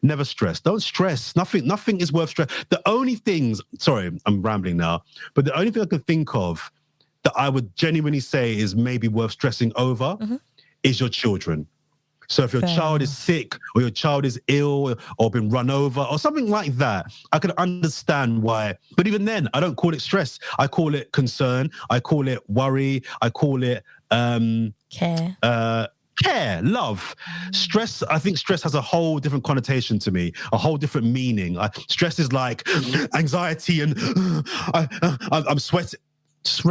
C: never stress. Don't stress. Nothing is worth stress. The only things, sorry, I'm rambling now, but the only thing I can think of that I would genuinely say is maybe worth stressing over is your children. So if your child is sick or your child is ill or been run over or something like that, I can understand why. But even then, I don't call it stress. I call it concern. I call it worry. I call it care, love. Stress, I think stress has a whole different connotation to me, a whole different meaning. Stress is like anxiety and I'm sweating. Just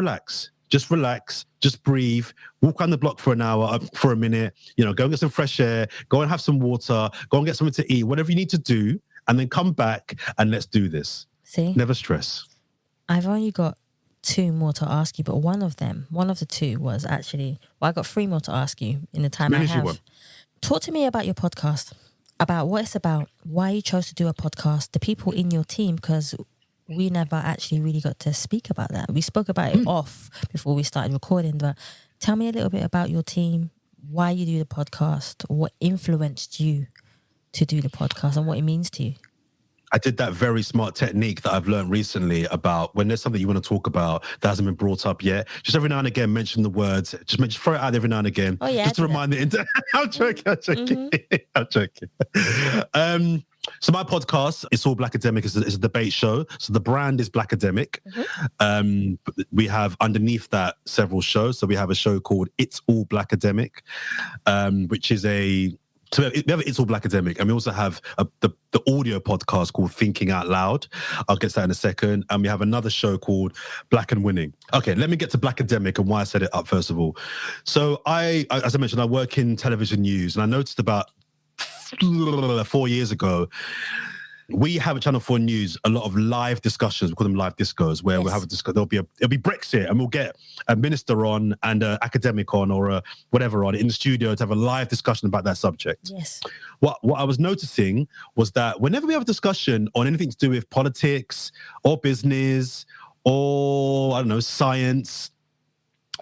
C: relax, just breathe, walk around the block for an hour, for a minute, go and get some fresh air, go and have some water, go and get something to eat, whatever you need to do, and then come back and let's do this.
A: See?
C: Never stress.
A: I've only got 2 more to ask you, but one of the 2 was actually, I got 3 more to ask you in the time I have. Talk to me about your podcast, about what it's about, why you chose to do a podcast, the people in your team, because we never actually really got to speak about that. We spoke about it off before we started recording, but tell me a little bit about your team, why you do the podcast, what influenced you to do the podcast and what it means to you.
C: I did that very smart technique that I've learned recently about when there's something you want to talk about that hasn't been brought up yet. Just every now and again, mention the words. Just throw it out every now and again.
A: Oh, yeah,
C: just to remind the I'm joking. I'm joking. So my podcast, It's All Blakademik, is a debate show. So the brand is Blakademik. We have underneath that several shows. So we have a show called It's All Blakademik, which is So we have It's All Blakademik, and we also have the audio podcast called Thinking Out Loud. I'll get to that in a second. And we have another show called Black and Winning. Okay, let me get to Blakademik and why I set it up first of all. So as I mentioned, I work in television news, and I noticed about 4 years ago, we have at Channel 4 News a lot of live discussions. We call them live discos, where we'll have it'll be Brexit, and we'll get a minister on and an academic on or whatever on in the studio to have a live discussion about that subject.
A: Yes.
C: What I was noticing was that whenever we have a discussion on anything to do with politics or business or, I don't know, science,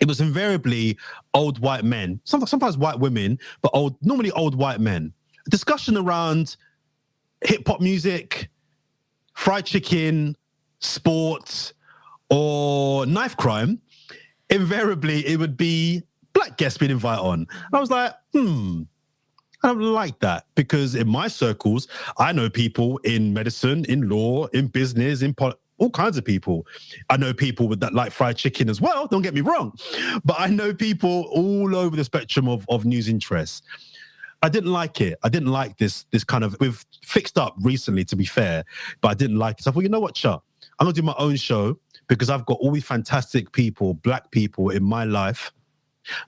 C: it was invariably old white men, sometimes white women, but normally old white men. A discussion around hip-hop music, fried chicken, sports, or knife crime, invariably it would be black guests being invited on. I was like, I don't like that, because in my circles, I know people in medicine, in law, in business, in all kinds of people. I know people that like fried chicken as well, don't get me wrong. But I know people all over the spectrum of news interests. I didn't like it. I didn't like this kind of, we've fixed up recently, to be fair, but I didn't like it. So I thought, you know what, Chuck? I'm going to do my own show, because I've got all these fantastic people, black people in my life,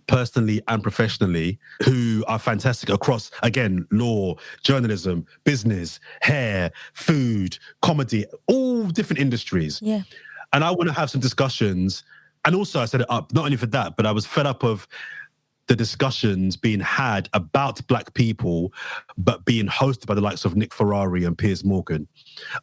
C: personally and professionally, who are fantastic across, again, law, journalism, business, hair, food, comedy, all different industries.
A: Yeah.
C: And I want to have some discussions. And also I set it up, not only for that, but I was fed up of the discussions being had about black people, but being hosted by the likes of Nick Ferrari and Piers Morgan.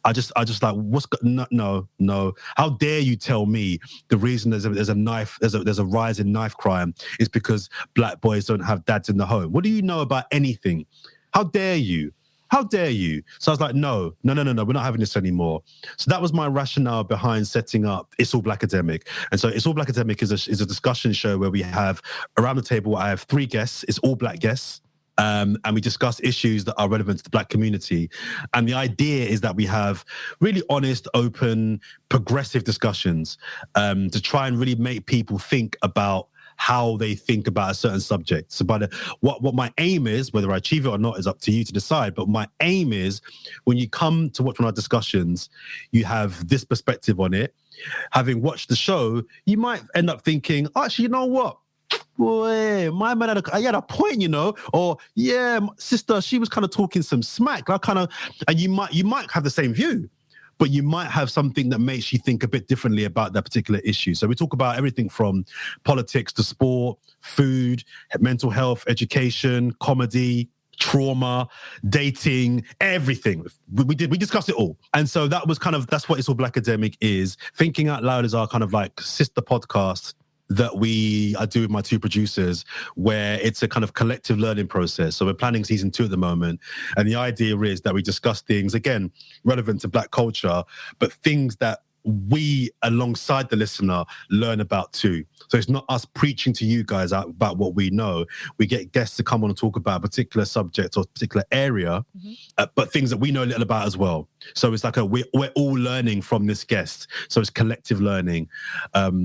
C: I just like, no. How dare you tell me the reason there's a rise in knife crime is because black boys don't have dads in the home? What do you know about anything? How dare you? How dare you? So I was like, no, we're not having this anymore. So that was my rationale behind setting up It's All Blakademik. And so It's All Blakademik is a discussion show where we have, around the table, I have 3 guests. It's all black guests. And we discuss issues that are relevant to the black community. And the idea is that we have really honest, open, progressive discussions to try and really make people think about how they think about a certain subject. So what my aim is, whether I achieve it or not is up to you to decide, but my aim is, when you come to watch one of our discussions, you have this perspective on it. Having watched the show, you might end up thinking, actually, you know what? Boy, my man had a point, you know, or yeah, sister, she was kind of talking some smack. And you might have the same view, but you might have something that makes you think a bit differently about that particular issue. So we talk about everything from politics to sport, food, mental health, education, comedy, trauma, dating, everything. We discussed it all. And so that's what It's All Blakademik is. Thinking Out Loud is our kind of like sister podcast that I do with my 2 producers, where it's a kind of collective learning process. So we're planning season 2 at the moment. And the idea is that we discuss things, again, relevant to black culture, but things that we, alongside the listener, learn about too. So it's not us preaching to you guys about what we know. We get guests to come on and talk about a particular subject or particular area, but things that we know a little about as well. So it's like we're all learning from this guest. So it's collective learning,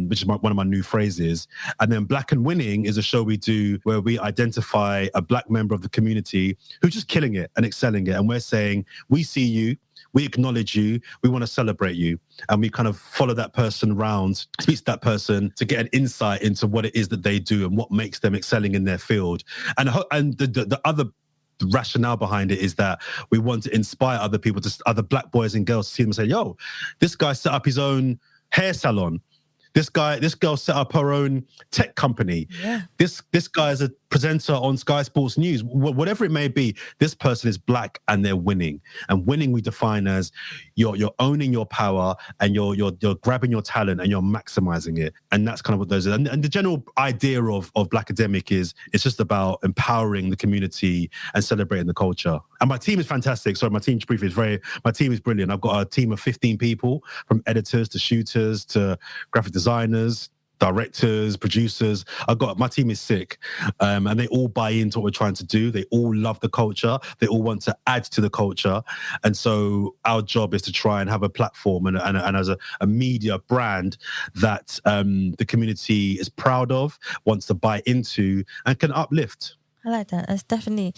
C: which is one of my new phrases. And then Black and Winning is a show we do where we identify a black member of the community who's just killing it and excelling it. And we're saying, we see you, we acknowledge you, we want to celebrate you. And we kind of follow that person around, speak to that person to get an insight into what it is that they do and what makes them excelling in their field. And the other rationale behind it is that we want to inspire other people, other black boys and girls, to see them and say, yo, this guy set up his own hair salon. This girl set up her own tech company. Yeah. This guy is a presenter on Sky Sports News. Whatever it may be, this person is black and they're winning. And winning we define as you're owning your power and you're grabbing your talent and you're maximizing it. And that's kind of what those are. And the general idea of Blakademik is it's just about empowering the community and celebrating the culture. And my team is fantastic. Sorry, my team is brilliant. I've got a team of 15 people, from editors to shooters to graphic designers, directors, producers. My team is sick, and they all buy into what we're trying to do. They all love the culture. They all want to add to the culture. And so our job is to try and have a platform and as a media brand that the community is proud of, wants to buy into, and can uplift.
A: I like that. That's definitely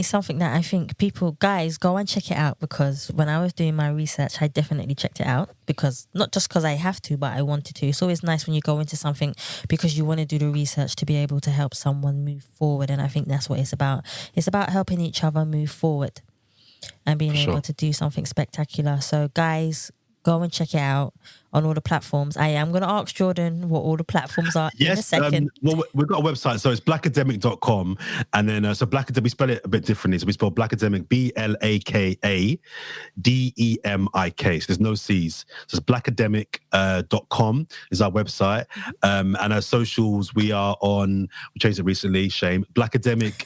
A: something that I think guys, go and check it out, because when I was doing my research, I definitely checked it out, because not just because I have to, but I wanted to. It's always nice when you go into something because you want to do the research to be able to help someone move forward. And I think that's what it's about. It's about helping each other move forward and being able to do something spectacular. So guys, go and check it out on all the platforms. I am going to ask Jordan what all the platforms are in a second.
C: Well, we've got a website, so it's blakademik.com. And then, so Blakademik, we spell it a bit differently. So we spell Blakademik, Blakademik. So there's no C's. So it's blakademik.com is our website. And our socials, we changed it recently, shame. Blakademik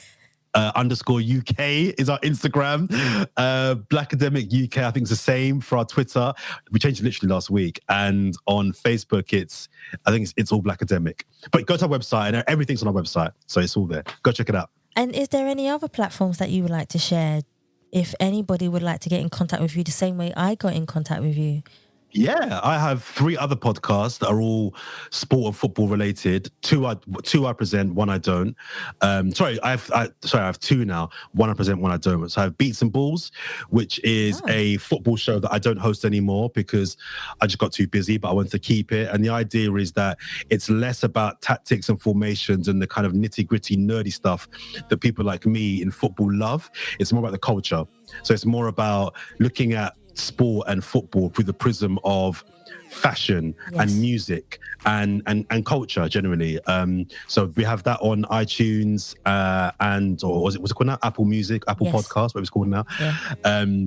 C: _UK is our Instagram. Blakademik UK, I think it's the same for our Twitter. We changed it literally last week. And on Facebook, I think it's all Blakademik. But go to our website and everything's on our website. So it's all there. Go check it out.
A: And is there any other platforms that you would like to share if anybody would like to get in contact with you the same way I got in contact with you?
C: Yeah, I have 3 other podcasts that are all sport and football related. Two I present, one I don't. I have 2 now. One I present, one I don't. So I have Beats and Balls, which is a football show that I don't host anymore because I just got too busy, but I wanted to keep it. And the idea is that it's less about tactics and formations and the kind of nitty-gritty, nerdy stuff that people like me in football love. It's more about the culture. So it's more about looking at sport and football through the prism of fashion and music and culture generally. So we have that on iTunes or was it called now? Apple Music, Apple Podcast, what it's called now.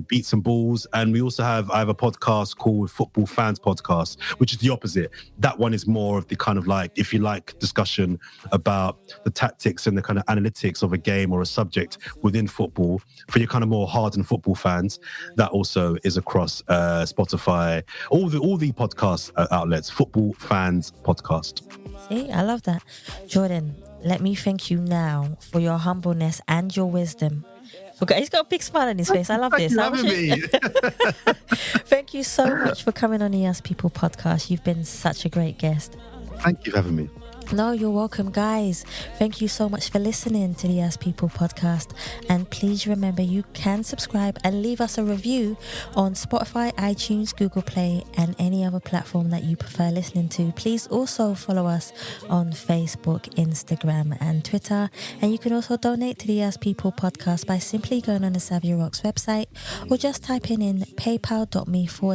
C: Beats and Balls. And I have a podcast called Football Fans Podcast, which is the opposite. That one is more of the kind of like, if you like, discussion about the tactics and the kind of analytics of a game or a subject within football for your kind of more hardened football fans. That also is across Spotify, all the podcast outlets. Football Fans Podcast.
A: See, I love that. Jordan, let me thank you now for your humbleness and your wisdom. He's got a big smile on his face. I love this. Thank you so much for coming on the Us People podcast. You've been such a great guest.
C: Thank you for having me.
A: No, you're welcome, guys. Thank you so much for listening to the Us People podcast. And please remember, you can subscribe and leave us a review on Spotify, iTunes, Google Play, and any other platform that you prefer listening to. Please also follow us on Facebook, Instagram, and Twitter. And you can also donate to the Us People podcast by simply going on the Savia Rocks website or just typing in paypal.me/Us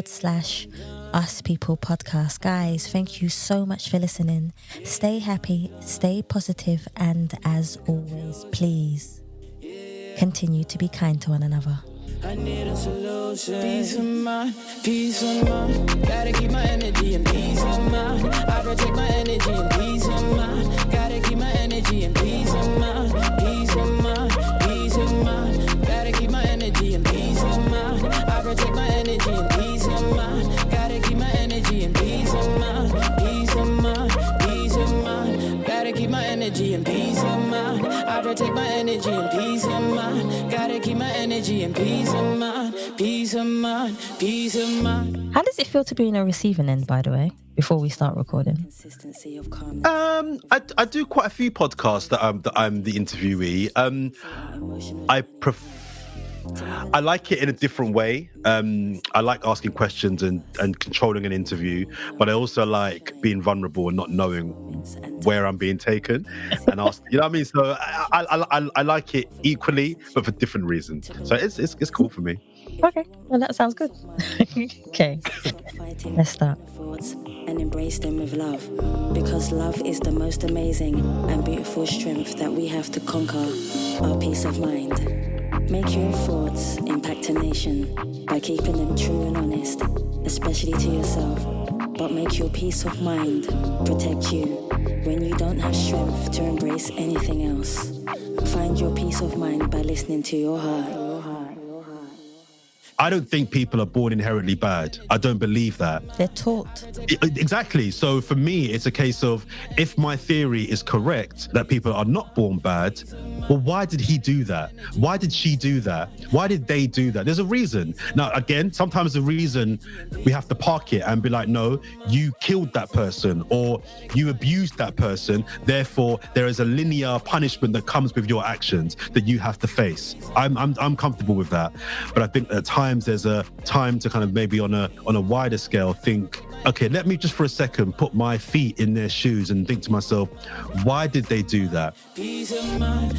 A: People podcast. Guys, thank you so much for listening. Stay happy, stay positive, and as always, please continue to be kind to one another.
K: I need a solution. Peace of mind, peace of mind. Gotta keep my energy and peace of mind. I protect my energy and peace of mind. Gotta keep my energy and peace of mind. Peace of mind, peace of mind. Gotta keep my energy and peace of mind. I protect my energy and peace of mind. Gotta keep my energy and peace of mind. Peace of mind, peace of mind. Gotta keep my energy and peace of mind. I protect my energy and peace of mind. Gotta keep my energy and peace of mind. Peace of mind, peace of mind.
A: How does it feel to be in a receiving end, by the way, before we start recording?
C: I do quite a few podcasts that I'm the interviewee. I like it in a different way. I like asking questions and controlling an interview, but I also like being vulnerable and not knowing where I'm being taken and ask. You know what I mean? So I like it equally, but for different reasons. So it's cool for me.
A: Okay, well that sounds good. Okay, let's start.
L: And embrace them with love, because love is the most amazing and beautiful strength that we have to conquer our peace of mind. Make your thoughts impact a nation by keeping them true and honest, especially to yourself. But make your peace of mind protect you when you don't have strength to embrace anything else. Find your peace of mind by listening to your heart.
C: I don't think people are born inherently bad. I don't believe that.
A: They're taught.
C: Exactly. So for me, it's a case of, if my theory is correct that people are not born bad, well, why did he do that? Why did she do that? Why did they do that? There's a reason. Now, again, sometimes the reason we have to park it and be like, no, you killed that person or you abused that person. Therefore, there is a linear punishment that comes with your actions that you have to face. I'm comfortable with that. But I think at times there's a time to kind of maybe on a wider scale think, okay, let me just for a second put my feet in their shoes and think to myself, why did they do that?
K: Peace of mind.